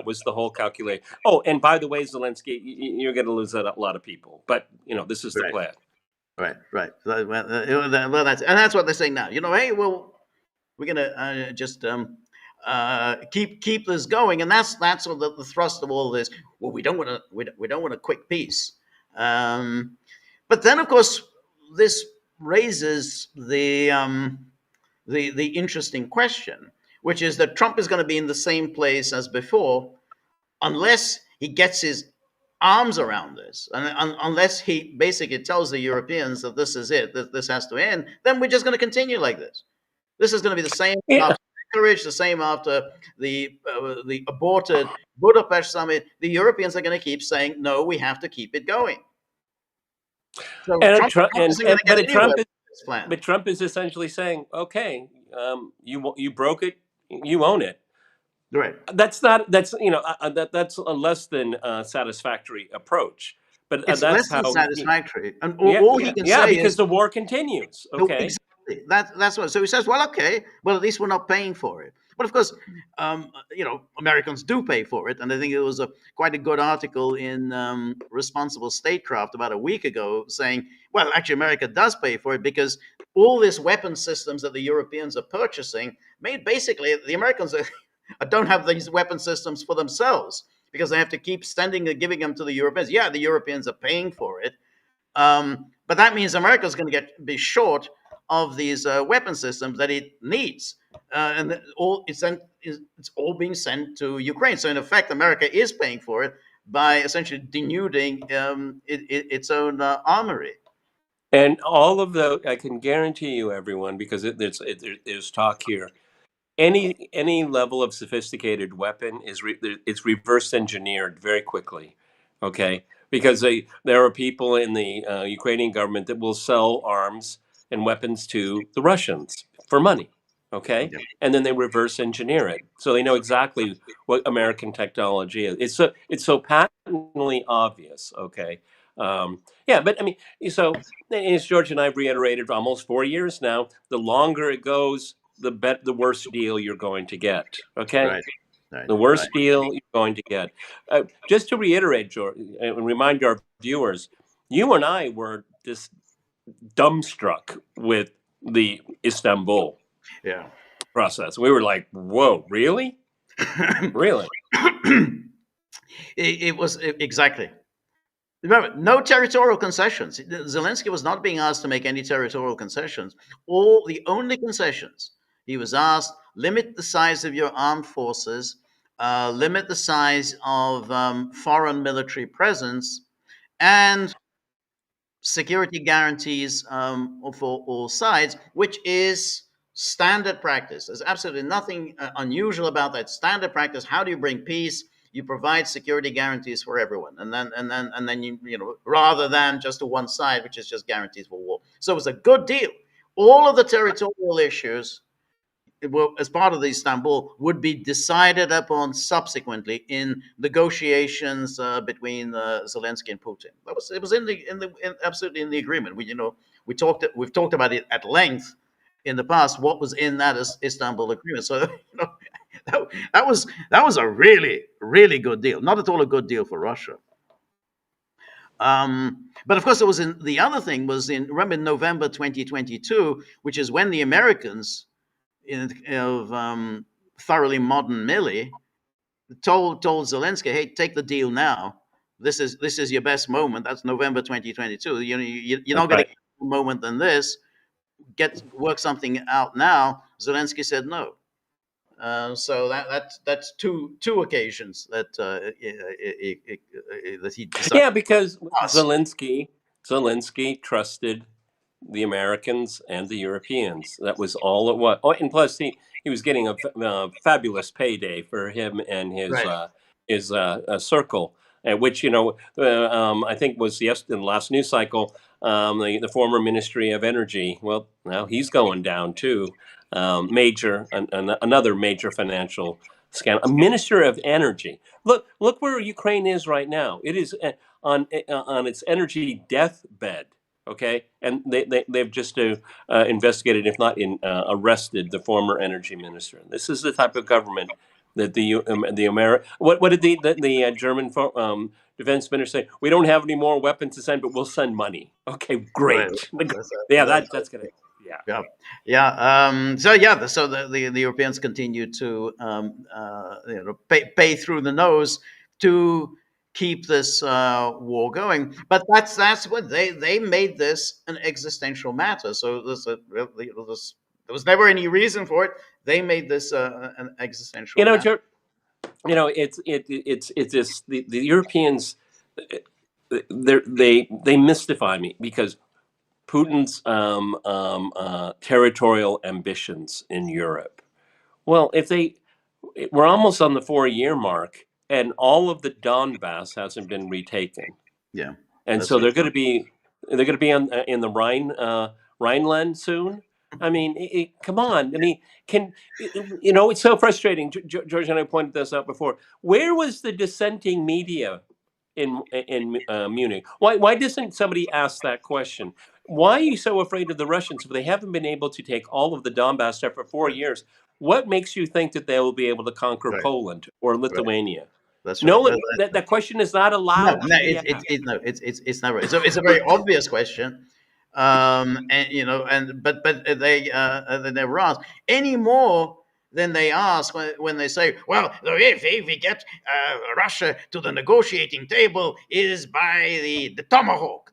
was the whole calculation. Oh, and by the way, Zelensky, you're going to lose a lot of people, but this is the Right, plan. right. Well, that's what they're saying now. Hey, well, we're gonna just keep this going, and that's sort of the thrust of all this. Well, we don't want a quick peace, but then, of course, this raises the interesting question, which is that Trump is going to be in the same place as before, unless he gets his arms around this, and unless he basically tells the Europeans that this is it, that this has to end. Then we're just going to continue like this. This is going to be the same Yeah. after Anchorage, the same after the aborted Budapest summit. The Europeans are going to keep saying, no, we have to keep it going. So And Trump, Trump, Trump isn't going to get anywhere with this plan. But Trump is essentially saying, okay, you broke it, you own it. Right. That's not that's a less than satisfactory approach. But It's that's less than how satisfactory. And yeah, all he yeah, can yeah, say because is, the war continues. no, Okay. exactly. That's what. So he says, well, okay, well, at least we're not paying for it. But of course, Americans do pay for it, and I think it was quite a good article in Responsible Statecraft about a week ago saying, well, actually, America does pay for it because all these weapon systems that the Europeans are purchasing made basically the Americans don't have these weapon systems for themselves because they have to keep giving them to the Europeans. Yeah, the Europeans are paying for it, but that means America is going to be short of these weapon systems that it needs, and it's all being sent to Ukraine. So in effect, America is paying for it by essentially denuding its own armory. And all of I can guarantee you, everyone, because there's talk here. Any level of sophisticated weapon it's reverse engineered very quickly, okay? Because there are people in the Ukrainian government that will sell arms and weapons to the Russians for money, okay? Yeah. And then they reverse engineer it, so they know exactly what American technology is. It's so patently obvious, okay? Yeah, but I mean, so as George and I've reiterated for almost 4 years now, the longer it goes, the worse deal you're going to get. Okay, Right. Right. the Right. worst deal you're going to get. Just to reiterate, George, and remind our viewers, you and I were just dumbstruck with the Istanbul Yeah. process. We were like, "Whoa, really? Really?" It was exactly. Remember, no territorial concessions. Zelensky was not being asked to make any territorial concessions. The only concessions he was asked: limit the size of your armed forces, limit the size of foreign military presence, and security guarantees for all sides, which is standard practice. There's absolutely nothing unusual about that. Standard practice. How do you bring peace? You provide security guarantees for everyone, and then rather than just to one side, which is just guarantees for war. So it was a good deal. All of the territorial issues as part of the Istanbul, would be decided upon subsequently in negotiations between Zelensky and Putin. It was absolutely in the agreement. We've talked about it at length in the past. What was in that Istanbul agreement? So that was a really good deal. Not at all a good deal for Russia. But of course, it was in the other thing was in remember in November 2022, which is when the Americans of thoroughly modern Millie told Zelensky, "Hey, take the deal now. This is your best moment." That's November 2022. You're not going to Right. get a moment than this. Work something out now. Zelensky said no. So that's two occasions that he decided Yeah, because us. Zelensky trusted the Americans and the Europeans. That was all it was. Oh, and plus he was getting a fabulous payday for him and Right. his circle, at which I think was in the last news cycle. The former Ministry of Energy. Well, now he's going down too. Another major financial scandal. A Minister of Energy. Look where Ukraine is right now. It is on its energy deathbed. Okay, and they've just investigated, if not arrested, the former energy minister. This is the type of government that what did the German defense minister say? We don't have any more weapons to send, but we'll send money. Okay, Right. great. That's, Yeah, that's that's gonna. Yeah. Yeah, yeah. So yeah, so the Europeans continue to pay through the nose to keep this war going. But that's what they made this an existential matter. So there was never any reason for it. They made this an existential You know, matter. Ger- it's this the Europeans. They mystify me because Putin's territorial ambitions in Europe. Well, if we're almost on the 4-year mark, and all of the Donbass hasn't been retaken, Yeah, and that's so right. they're going to be in the Rhineland soon. I mean, come on. I mean, it's so frustrating. George and I pointed this out before. Where was the dissenting media in Munich? Why doesn't somebody ask that question? Why are you so afraid of the Russians if they haven't been able to take all of the Donbass stuff for four Right, years? What makes you think that they will be able to conquer right, Poland or right. Lithuania? That's right. No, that question is not No, allowed no, to be asked. no, it's not right. It's a very obvious question, and but they never ask any more than they ask when they say, well, if we get Russia to the negotiating table is by the tomahawk,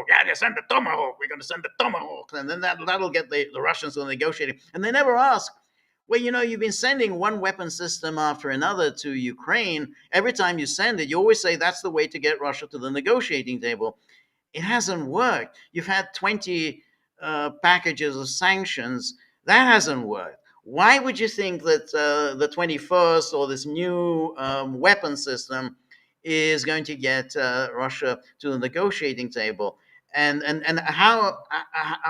yeah, they send the tomahawk, we're going to send the tomahawk, and then that'll get the Russians to negotiating, and they never ask. Well, you've been sending one weapon system after another to Ukraine. Every time you send it, you always say that's the way to get Russia to the negotiating table. It hasn't worked. You've had 20 packages of sanctions. That hasn't worked. Why would you think that the 21st or this new weapon system is going to get Russia to the negotiating table? And how?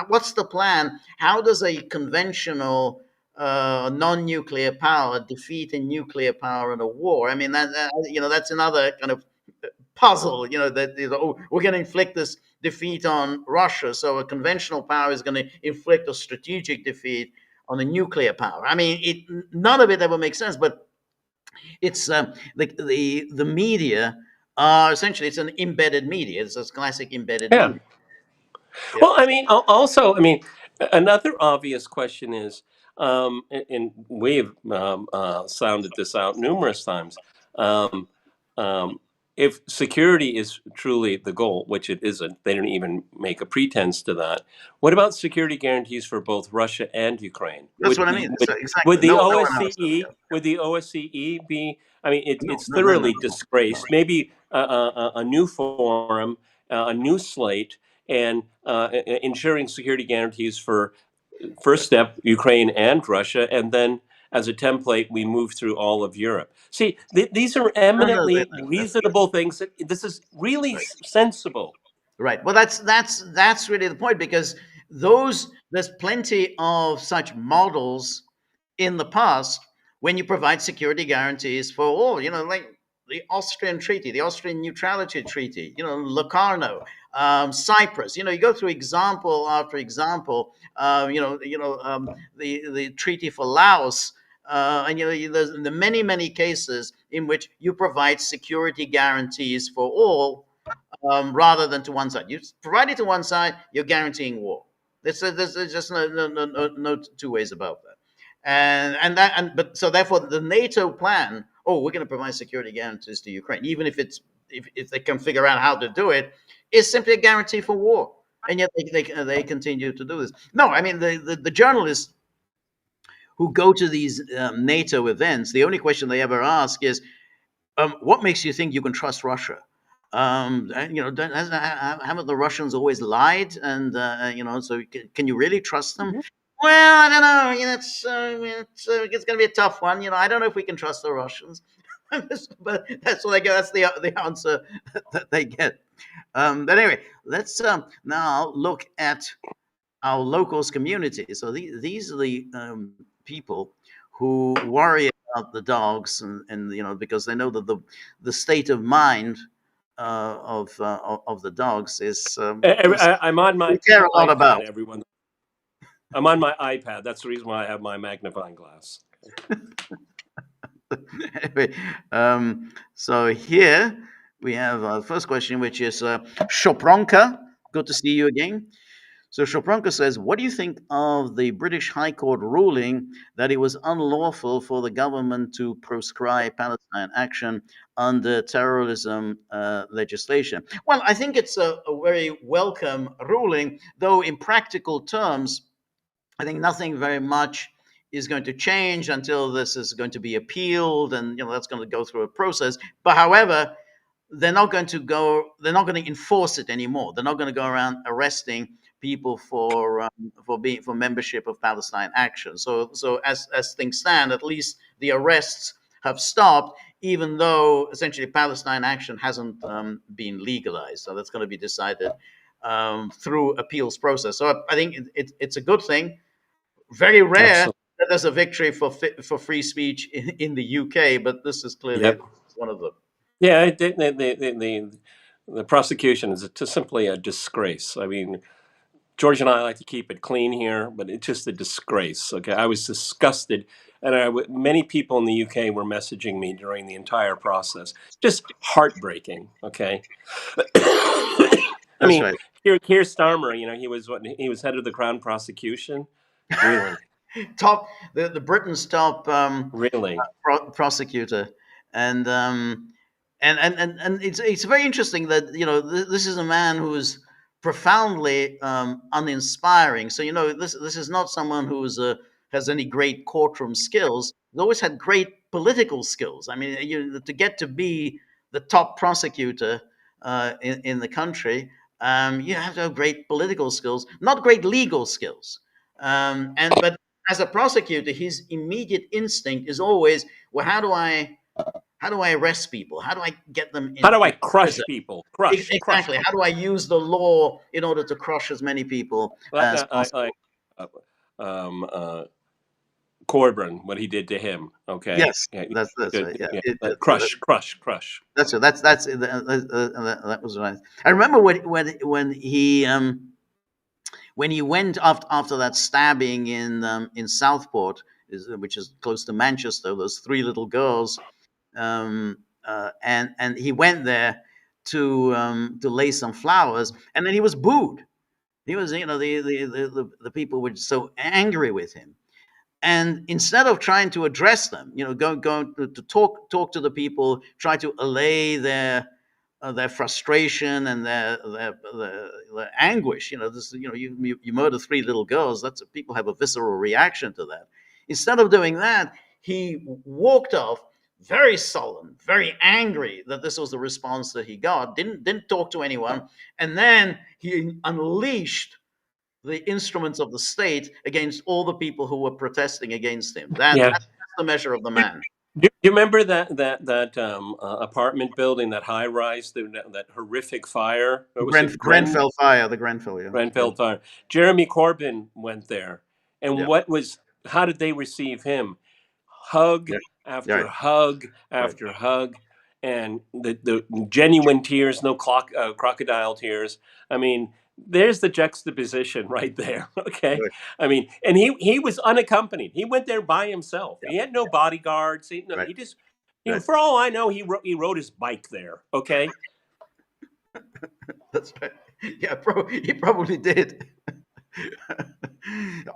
What's the plan? How does a conventional non-nuclear power defeat a nuclear power in a war? I mean, that's another kind of puzzle. That we're going to inflict this defeat on Russia, so a conventional power is going to inflict a strategic defeat on a nuclear power. I mean, none of it ever makes sense. But it's the media are essentially it's an embedded media. It's a classic embedded Yeah. media. Yeah. Well, I mean, also, I mean, another obvious question is, and we've sounded this out numerous times. Um, um, if security is truly the goal, which it isn't, they don't even make a pretense to that. What about security guarantees for both Russia and Ukraine? That's what I mean. Would Exactly. the No one else does. OSCE Yeah. would the OSCE be? I mean, No, it's no, no, no, thoroughly no, no. disgraced. Maybe a new forum, a new slate, and ensuring security guarantees for first step Ukraine and Russia, and then as a template we move through all of Europe. See, these are No, no, eminently no, that's reasonable things. This is really right. sensible. Right. Well, that's really the point because there's plenty of such models in the past when you provide security guarantees for all, like the Austrian treaty, the Austrian neutrality treaty, Locarno, Cyprus. You go through example after example. The treaty for Laos, and there's the many cases in which you provide security guarantees for all, rather than to one side. You provide it to one side, you're guaranteeing war. There's just no two ways about that. But so therefore the NATO plan, oh, we're going to provide security guarantees to Ukraine, even if they can figure out how to do it, is simply a guarantee for war. And yet they continue to do this. No, I mean the journalists who go to these NATO events, the only question they ever ask is, what makes you think you can trust Russia? Haven't the Russians always lied? And so can you really trust them? Mhm. Well, I don't know. It's going to be a tough one. I don't know if we can trust the Russians. But that's what they get. That's the answer that they get. But anyway, let's now look at our locals community. So these are the people who worry about the dogs, and because they know that the state of mind of the dogs is I'm on we my care a lot about. iPad, everyone. I'm on my iPad. That's the reason why I have my magnifying glass. Anyway, so here we have our first question, which is Shopronka. Good to see you again. So Shopronka says, what do you think of the British High Court ruling that it was unlawful for the government to proscribe Palestine Action under terrorism legislation? Well, I think it's a very welcome ruling, though in practical terms, I think nothing very much is going to change until this is going to be appealed, and that's going to go through a process. But however, they're not going to enforce it anymore. They're not going to go around arresting people for membership of Palestine Action. So as things stand, at least the arrests have stopped, even though essentially Palestine Action hasn't been legalized. So that's going to be decided through appeals process. So I think it's a good thing. Very rare Absolutely. that there's a victory for free speech in the UK, but this is clearly Yep. one of them. Yeah, the prosecution is just simply a disgrace. I mean, George and I like to keep it clean here, but it's just a disgrace. Okay, I was disgusted, and many people in the UK were messaging me during the entire process. Just heartbreaking. Okay, I That's mean, right. Keir Starmer, he was head of the Crown prosecution. Really, The Britain's top really. prosecutor, and it's very interesting that this is a man who is profoundly uninspiring. So this is not someone who's has any great courtroom skills. He's always had great political skills. I mean, to get to be the top prosecutor in the country, you have to have great political skills, not great legal skills. But as a prosecutor, his immediate instinct is always, well, how do I arrest people? How do I get them How do I in crush prison? people? Crush, crush Exactly. How do I use the law in order to crush as many people as like possible? uh, um, uh, Corbyn, what he did to him. Okay, Yes, yeah, that's right. Yeah, crush, crush, crush. that's right. That was right. I remember when he went after that stabbing in Southport, which is close to Manchester. Those three little girls, and he went there to lay some flowers, and then he was booed. He was, the people were so angry with him, and instead of trying to address them, go to talk to the people, try to allay their frustration and their anguish. You murder three little girls. That's people have a visceral reaction to that. Instead of doing that, he walked off very sullen, very angry that this was the response that he got. Didn't talk to anyone, and then he unleashed the instruments of the state against all the people who were protesting against him. Yeah. That's the measure of the Do, man. do you remember that apartment building, that high rise, that horrific fire? Or was it Grenfell fire, the Grenfell, yeah. Grenfell fire? Jeremy Corbyn went there, and Yeah. what was how did they receive him? Hug Yeah. after Right. hug Right. after hug, and the genuine tears, no crocodile tears. I mean, there's the juxtaposition right there. Okay, Right. I mean, and he was unaccompanied. He went there by himself. Yeah. He had no bodyguards. Right. He just Right. for all I know, he rode his bike there. Okay. That's right. Yeah. He probably did.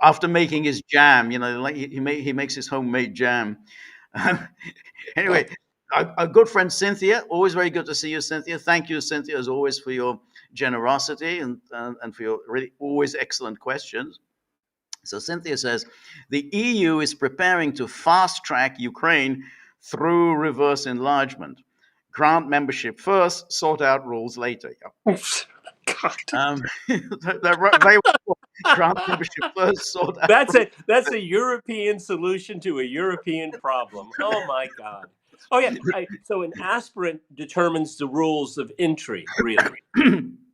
After making his jam, like he makes his homemade jam. Um, anyway, our good friend Cynthia, always very good to see you, Cynthia. Thank you, Cynthia, as always, for your generosity and for your really always excellent questions. So Cynthia says the EU is preparing to fast track Ukraine through reverse enlargement. Grant membership first, sort out rules later. Yeah. God. They're very well. Grant membership first, sort out rules. That's a European solution to a European problem. Oh my God. Oh yeah. So an aspirant determines the rules of entry. Really,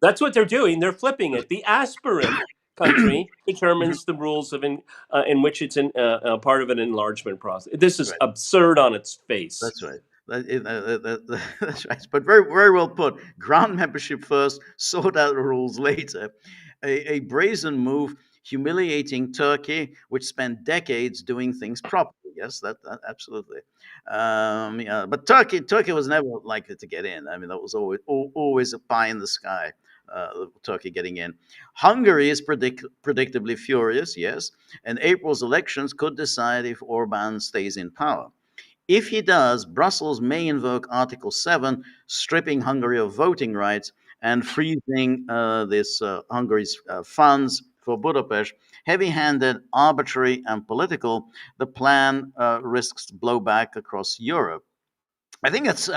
that's what they're doing. They're flipping it. The aspirant country determines the rules in which it's part of an enlargement process. This is Right. absurd on its face. That's right. That's right. But very, very well put. Grant membership first, sort out the rules later. A brazen move humiliating Turkey, which spent decades doing things properly. Yes, that absolutely. Yeah, but Turkey was never likely to get in. I mean, that was always a pie in the sky. Turkey getting in. Hungary is predictably furious. Yes, and April's elections could decide if Orban stays in power. If he does, Brussels may invoke Article 7, stripping Hungary of voting rights and freezing Hungary's funds for Budapest. Heavy handed, arbitrary, and political, the plan risks blowback across Europe. I think that's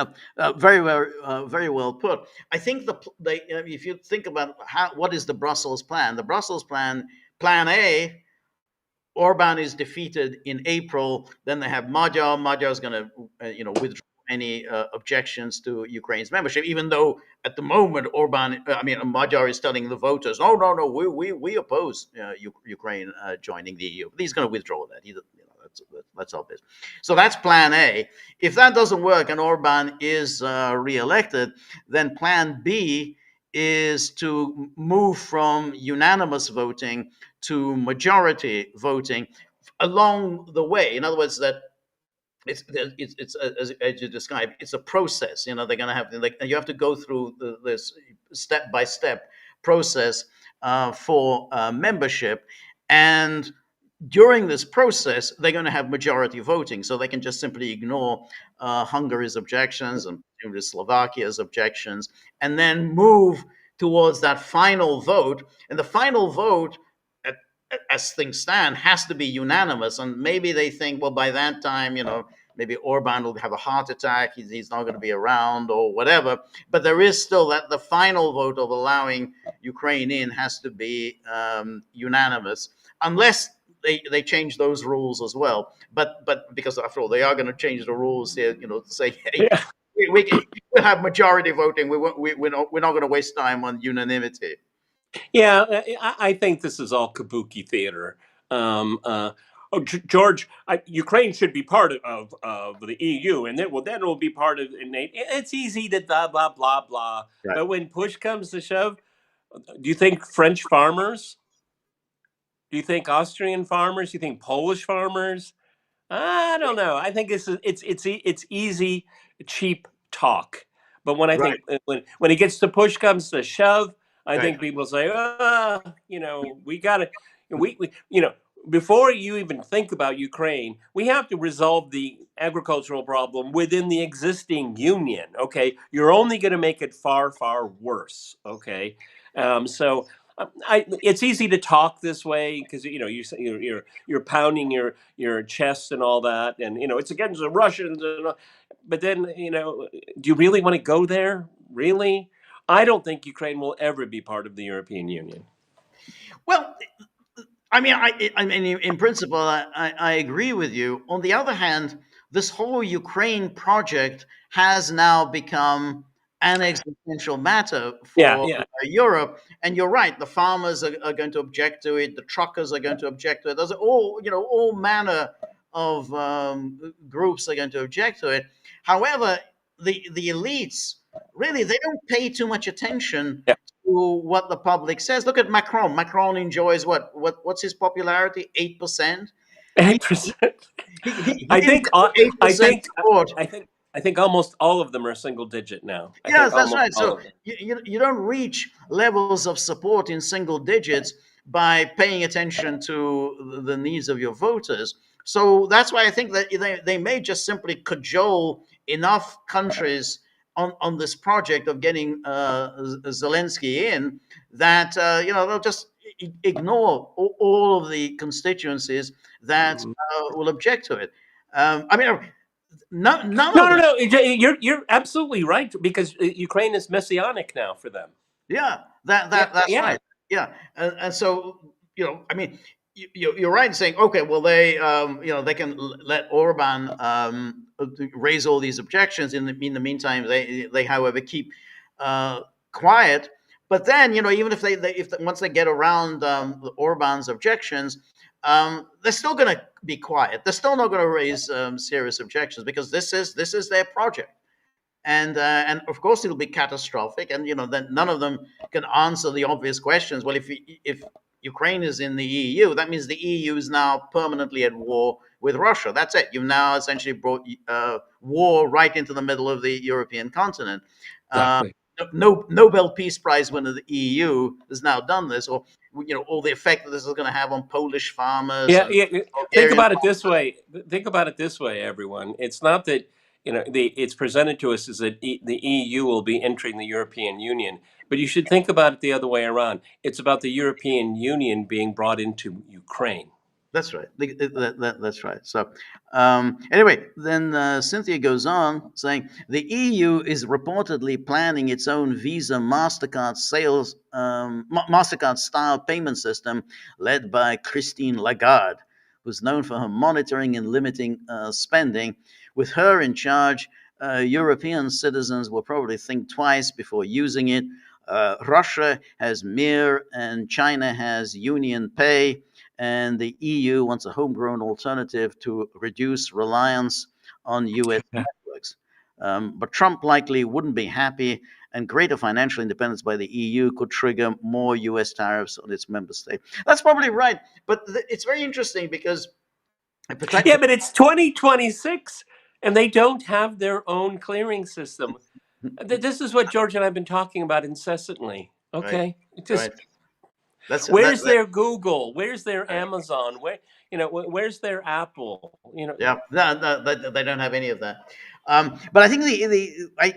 very well put. I think if you think about what is the Brussels plan, Plan A, Orban is defeated in April. Then they have Magyar. Magyar is going to, withdraw any objections to Ukraine's membership, even though at the moment Magyar is telling the voters, no, no, no, we oppose Ukraine joining the EU. He's going to withdraw that. That's obvious. So that's Plan A. If that doesn't work and Orban is reelected, then Plan B is to move from unanimous voting to majority voting along the way. In other words, that it's as you described, it's a process. They're going to have you have to go through this step by step process for membership, and during this process, they're going to have majority voting, so they can just simply ignore Hungary's objections and Slovakia's objections, and then move towards that final vote. And the final vote, as things stand, has to be unanimous. And maybe they think, well, by that time, maybe Orban will have a heart attack. He's not going to be around or whatever. But there is still that the final vote of allowing Ukraine in has to be unanimous, unless they change those rules as well. But because after all, they are going to change the rules here, say, hey, Yeah. we have majority voting. We're not going to waste time on unanimity. Yeah, I think this is all kabuki theater. George, Ukraine should be part of the EU, and then then it will be part of NATO. It's easy to blah blah blah blah, Right. but when push comes to shove, do you think French farmers? Do you think Austrian farmers? Do you think Polish farmers? I don't know. I think it's easy, cheap talk. But when I Right. think when it gets to push comes to shove, I Right. think people say, we got to we before you even think about Ukraine, we have to resolve the agricultural problem within the existing union. Okay, you're only going to make it far, far worse. Okay, so it's easy to talk this way because you're pounding your chest and all that, and it's against the Russians. But then do you really want to go there? Really? I don't think Ukraine will ever be part of the European Union. Well, I mean, in principle, I agree with you. On the other hand, this whole Ukraine project has now become an existential matter Yeah, for yeah. Europe. And you're right, the farmers are going to object to it, the truckers are going to object to it. There's all manner of groups are going to object to it. However, the elites really they don't pay too much attention Yeah. to what the public says. Look at Macron. Macron enjoys what's his popularity? 8%. He 8%. he I didn't think. get 8% support. I think. I think almost all of them are single digit now. I think Yes, that's almost right. all So of them. you don't reach levels of support in single digits by paying attention to the needs of your voters. So that's why I think that they may just simply cajole enough countries on this project of getting Zelensky in that they'll just ignore all of the constituencies that Mhm. will object to it. I mean, none No, of no, them. no. You're absolutely right because Ukraine is messianic now for them. Yeah, Yeah, that's yeah. right. Yeah, and so I mean, you're right in saying, okay, well, they can let Orban raise all these objections. In the meantime, they however keep uh, quiet. But then, even if if once they get around Orban's objections, they're still going to be quiet. They're still not going to raise serious objections because this is their project, and of course it'll be catastrophic, and then none of them can answer the obvious questions. Well, if Ukraine is in the EU, that means the EU is now permanently at war with Russia. That's it. You've now essentially brought war right into the middle of the European continent. uh, Exactly. no Nobel Peace Prize winner, the EU, has now done this, or all the effect that this is going to have on Polish farmers Yeah, and yeah. Think Bulgarian about it this farmers. way. Think about it this way, everyone. It's not that it's presented to us as that the EU will be entering the European Union, but you should think about it the other way around. It's about the European Union being brought into Ukraine. That's right. That's right. So, anyway, then Cynthia goes on saying the EU is reportedly planning its own Visa Mastercard Mastercard style payment system led by Christine Lagarde, who's known for her monitoring and limiting spending. With her in charge, European citizens will probably think twice before using it. Russia has Mir and China has Union Pay, and the EU wants a homegrown alternative to reduce reliance on US Yeah. networks. But Trump likely wouldn't be happy, and greater financial independence by the EU could trigger more US tariffs on its member state. That's probably right, but it's very interesting because Yeah, but it's 2026 and they don't have their own clearing system. This is what George and I have been talking about incessantly. right, Okay? Just right. That's where's their Google? Where's their Amazon? Where's their Apple? Yeah, no, they don't have any of that. But I think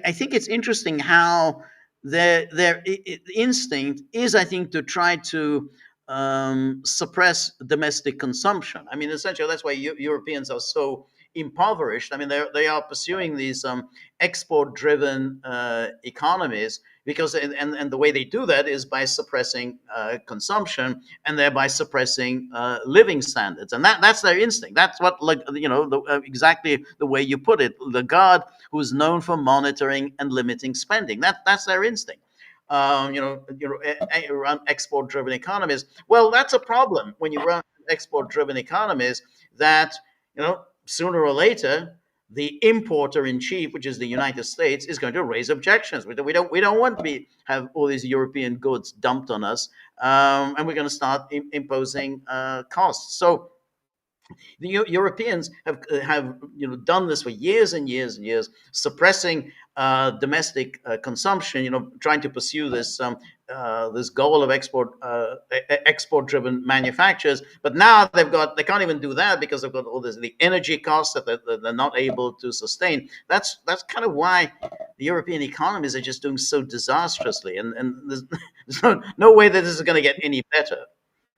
I think it's interesting how their instinct is, I think, to try to suppress domestic consumption. I mean, essentially, that's why Europeans are so impoverished. I mean, they are pursuing these export-driven economies because, and the way they do that is by suppressing consumption and thereby suppressing living standards, and that's their instinct. That's what, like, exactly the way you put it. The God who's known for monitoring and limiting spending. That's their instinct. Run export-driven economies. Well, that's a problem when you run export-driven economies. That sooner or later, the importer in chief, which is the United States, is going to raise objections. We don't want to have all these European goods dumped on us, and we're going to start imposing costs. So the Europeans have done this for years and years and years, suppressing domestic consumption. Trying to pursue this goal of export-driven manufacturers. But now they can't even do that because they've got all the energy costs that they're not able to sustain. That's kind of why the European economies are just doing so disastrously, and there's no way that this is going to get any better.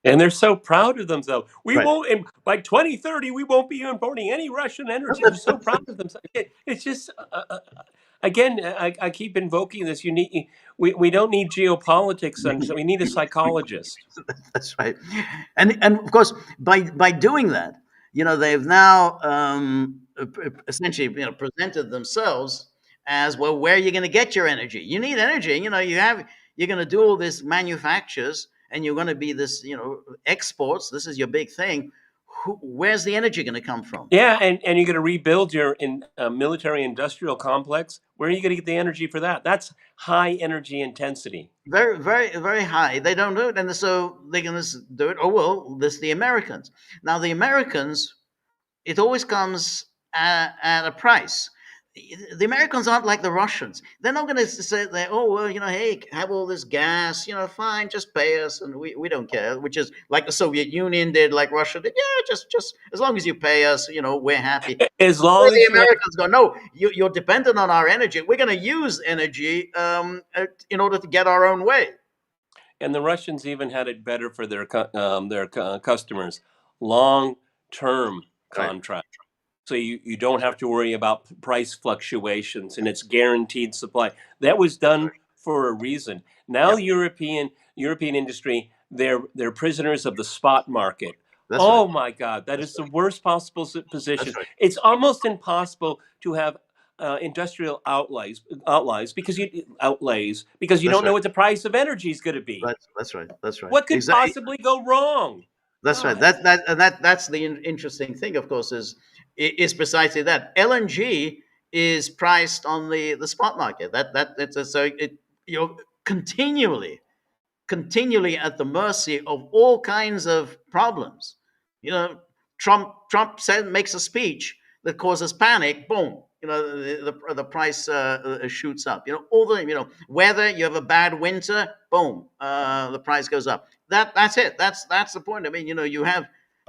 And they're so proud of themselves. We Right. won't, by 2030, we won't be importing any Russian energy. They're so proud of themselves. It's just, again, I keep invoking this. We don't need geopolitics, and so we need a psychologist. That's right, and of course, by doing that, they've now essentially presented themselves as well. Where are you going to get your energy? You need energy. You know, you're going to do all this manufactures, and you're going to be this, exports. This is your big thing. Where's the energy going to come from? Yeah, and you're going to rebuild your military industrial complex. Where are you going to get the energy for that? That's high energy intensity. Very, very, very high. They don't do it, and so they're going to do it. Oh well, this the Americans. Now the Americans, it always comes at a price. The Americans aren't like the Russians. They're not going to say that, oh, well, hey, have all this gas, fine, just pay us, and we don't care, which is like the Soviet Union did, like Russia did. Yeah, just as long as you pay us, we're happy. As Where long the as you have, Americans go, no, you're dependent on our energy. We're going to use energy in order to get our own way. and the Russians even had it better for their customers, long-term Right, contracts. So you don't have to worry about price fluctuations, and it's guaranteed supply. That was done for a reason. Now yeah, European industry, they're prisoners of the spot market. that's right. Oh my God, that is the worst possible That's position. right. It's almost impossible to have industrial outlays because you That's don't know right. what the price of energy is going to be. That's right. That's right. What could Exactly. possibly go wrong? That's right. God. That's the interesting thing, of course, is precisely that LNG is priced on the spot market. You're continually at the mercy of all kinds of problems. You know, Trump makes a speech that causes panic. Boom. The price shoots up. All the weather. You have a bad winter. Boom. The price goes up. That's it. That's the point. I mean, you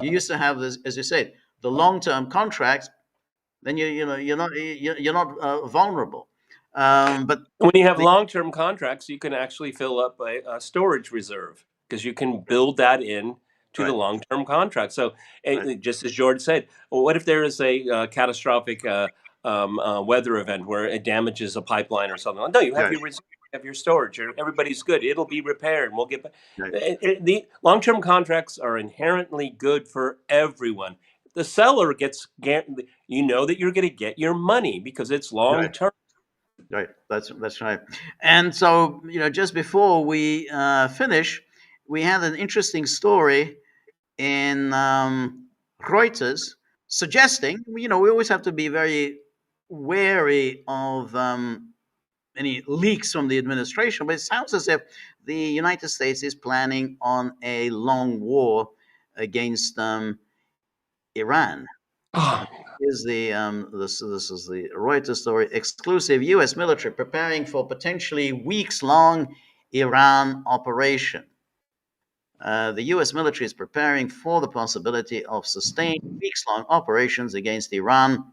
used to have this, as you said, the long-term contracts. Then you're not vulnerable. But When you have the long-term contracts, you can actually fill up a storage reserve because you can build that in to the right, long-term contract. So, right, just as George said, well, what if there is a catastrophic weather event where it damages a pipeline or something? No, you have right, your reserve, you have your storage. Everybody's good. It'll be repaired, and we'll get back. right, The long-term contracts are inherently good for everyone. The seller gets, you know that you're going to get your money because it's right. long-term. Right, that's right. And so, just before we finish, we had an interesting story in Reuters suggesting, we always have to be very wary of any leaks from the administration, but it sounds as if the United States is planning on a long war against Iran. Here's this is the Reuters story. Exclusive U.S. military preparing for potentially weeks-long Iran operation. The U.S. military is preparing for the possibility of sustained weeks-long operations against Iran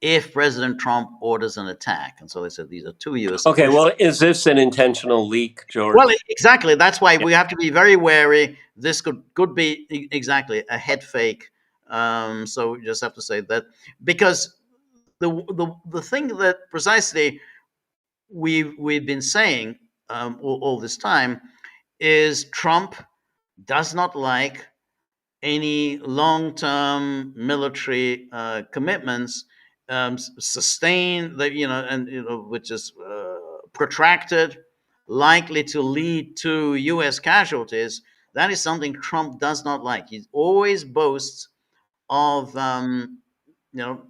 if President Trump orders an attack. And so they said these are two U.S. Okay, officials. well, is this an intentional leak, Well, George? exactly. That's why Yeah. we have to be very wary. This could be exactly a head fake. So we just have to say that because the thing that precisely we've been saying all this time is Trump does not like any long-term military commitments, sustained that and which is protracted, likely to lead to U.S. casualties. That is something Trump does not like. He always boasts of you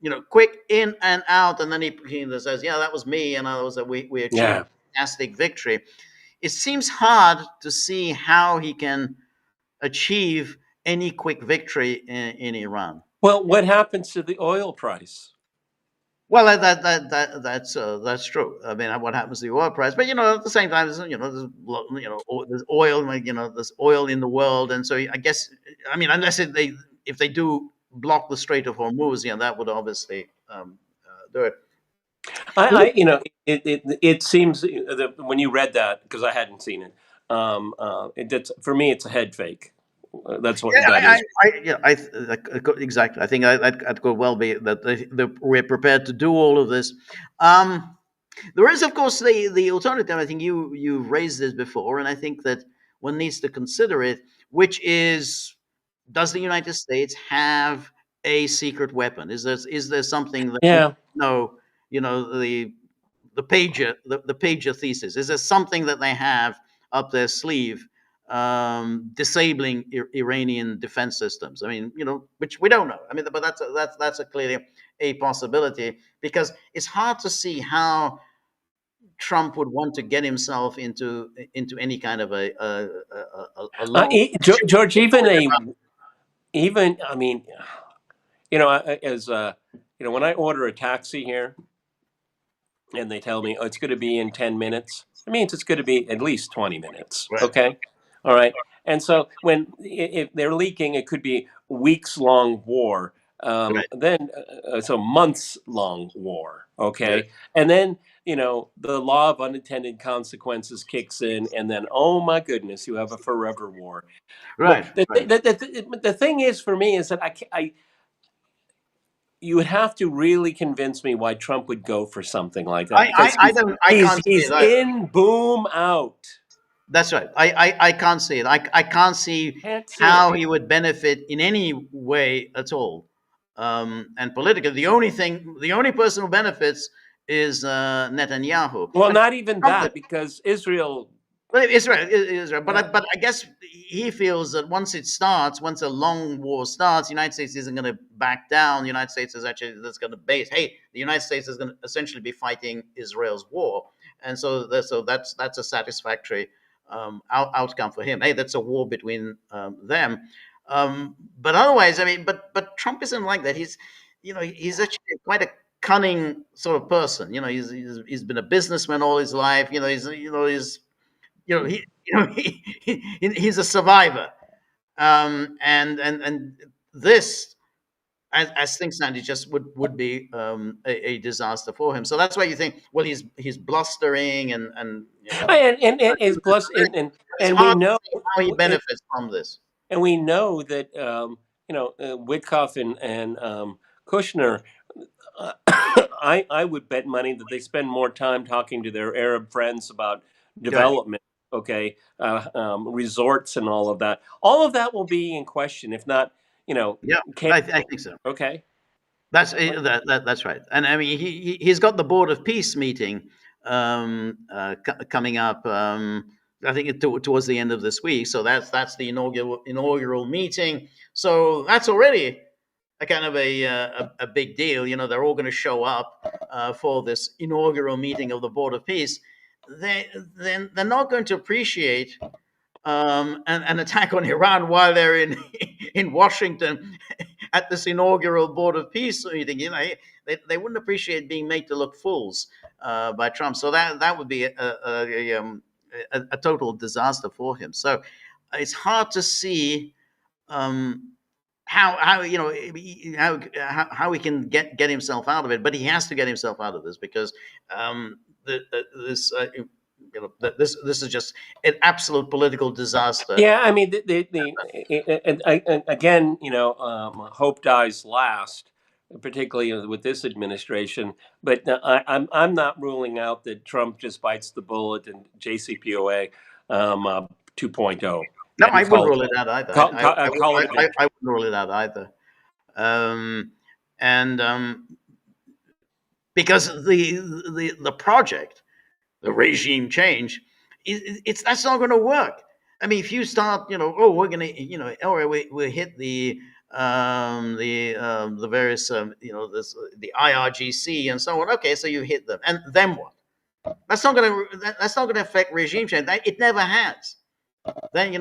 know quick in and out, and then he says, "Yeah, that was me," and we achieved Yeah. a fantastic victory. It seems hard to see how he can achieve any quick victory in Iran. Well, what happens to the oil price? Well, that's true. I mean, what happens to the oil price? But at the same time, there's oil, like, there's oil in the world, and so I guess, I mean, unless if they do block the Strait of Hormuz, that would obviously do it. It seems that when you read that, because I hadn't seen it, for me, it's a head fake. That's what Yeah, that is. exactly. I think that could well be that we're prepared to do all of this. There is, of course, the alternative. I think you've raised this before, and I think that one needs to consider it, which is, does the United States have a secret weapon? Is there something that we Yeah. know the pager thesis? Is there something that they have up their sleeve, disabling Iranian defense systems? I mean, which we don't know. I mean, but that's a clearly a possibility, because it's hard to see how Trump would want to get himself into any kind of a long. George, even I mean, as when I order a taxi here and they tell me, oh, it's going to be in 10 minutes, it means it's going to be at least 20 minutes. Right. Okay. All right. And so if they're leaking, it could be weeks long war. Right. Then so months long war. Right. Okay. And then, the law of unintended consequences kicks in, and then, oh my goodness, you have a forever war. But Right. Right. the thing is, for me, is that you would have to really convince me why Trump would go for something like that, because I can't see he's it either. in, boom, out. That's right. I can't see it. I can't see how he would benefit in any way at all. And politically, the only person who benefits is Netanyahu. Well, But not even Trump that, because Israel. Well, Israel. But Yeah. I guess he feels that once a long war starts, the United States isn't going to back down. The United States is actually that's going to base. Hey, the United States is going to essentially be fighting Israel's war, and so that's a satisfactory outcome for him. Hey, that's a war between them. But otherwise, I mean, but Trump isn't like that. He's actually quite a cunning sort of person. He's been a businessman all his life. He's a survivor, and this, as things stand, it just would be a disaster for him. So that's why you think, well, he's blustering and And is plus it's and we hard to know see how he benefits from this. that Witkoff and Kushner. I would bet money that they spend more time talking to their Arab friends about Right. development, okay, resorts and all of that. All of that will be in question, if not, Yeah, can I think so. okay. That's right. And I mean, he's got the Board of Peace meeting coming up. I think towards the end of this week. So that's the inaugural meeting. So that's already a kind of a big deal. They're all going to show up for this inaugural meeting of the Board of Peace. They're not going to appreciate an attack on Iran while they're in Washington at this inaugural Board of Peace meeting. They wouldn't appreciate being made to look fools by Trump. So that would be a total disaster for him. So it's hard to see how he can get himself out of it. But he has to get himself out of this, because this is just an absolute political disaster. Yeah, I mean, again, hope dies last, particularly with this administration. But I'm not ruling out that Trump just bites the bullet and JCPOA 2.0. No, I And wouldn't rule it out either. call it a victory. I wouldn't rule it out either. And because the project, the regime change, that's not going to work. I mean, if you start, we're going to, all right, we hit the various, the IRGC and so on. Okay, so you hit them, and then what? That's not going to affect regime change. It never has. Then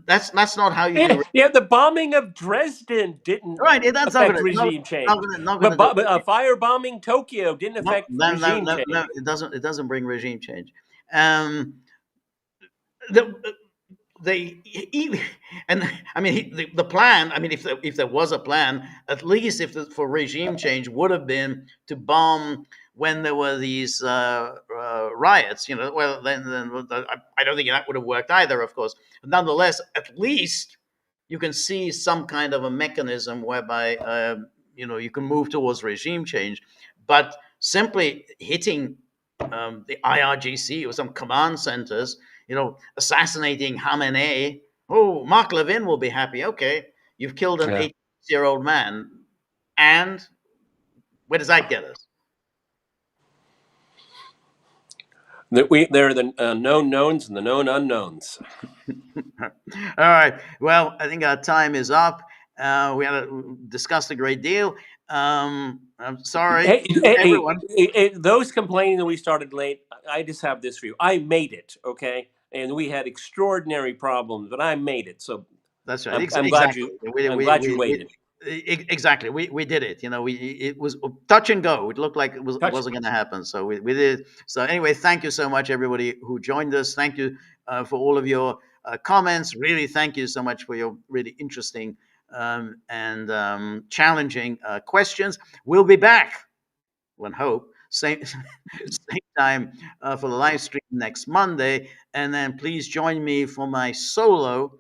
that's not how you do. Yeah, the bombing of Dresden didn't Right, that's affect regime change. But firebombing Tokyo didn't affect regime change. No, it doesn't. It doesn't bring regime change. And I mean, the plan. I mean, if there was a plan, at least for regime change would have been to bomb when there were these riots. Well, then I don't think that would have worked either, of course. But nonetheless, at least you can see some kind of a mechanism whereby you can move towards regime change. But simply hitting the IRGC or some command centers, assassinating Khamenei. Oh, Mark Levin will be happy. Okay, you've killed an 86-year-old man, and where does that get us? They're the known knowns and the known unknowns. All right. Well, I think our time is up. We had discussed a great deal. I'm sorry Hey, to hey, everyone. those complaining that we started late, I just have this for you. I made it, okay, and we had extraordinary problems, but I made it. So That's right. I'm glad Exactly. you waited. Exactly. We did it. You know, it was touch and go. It looked like it Touch. wasn't going to happen. So we did. So anyway, thank you so much, everybody who joined us. Thank you for all of your comments. Really, thank you so much for your really interesting and challenging questions. We'll be back. One hope. Same same time for the live stream next Monday, and then please join me for my solo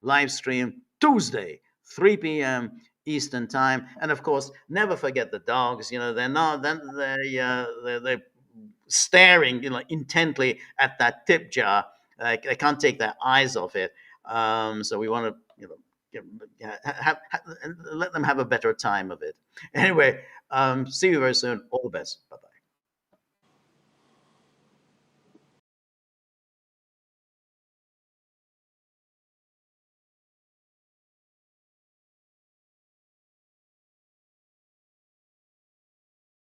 live stream Tuesday, 3 p.m. Eastern time. And of course, never forget the dogs. You know, they're not then they're staring, you know, intently at that tip jar. They can't take their eyes off it. So we want to, you know, let them have a better time of it. Anyway, see you very soon. All the best. Bye bye.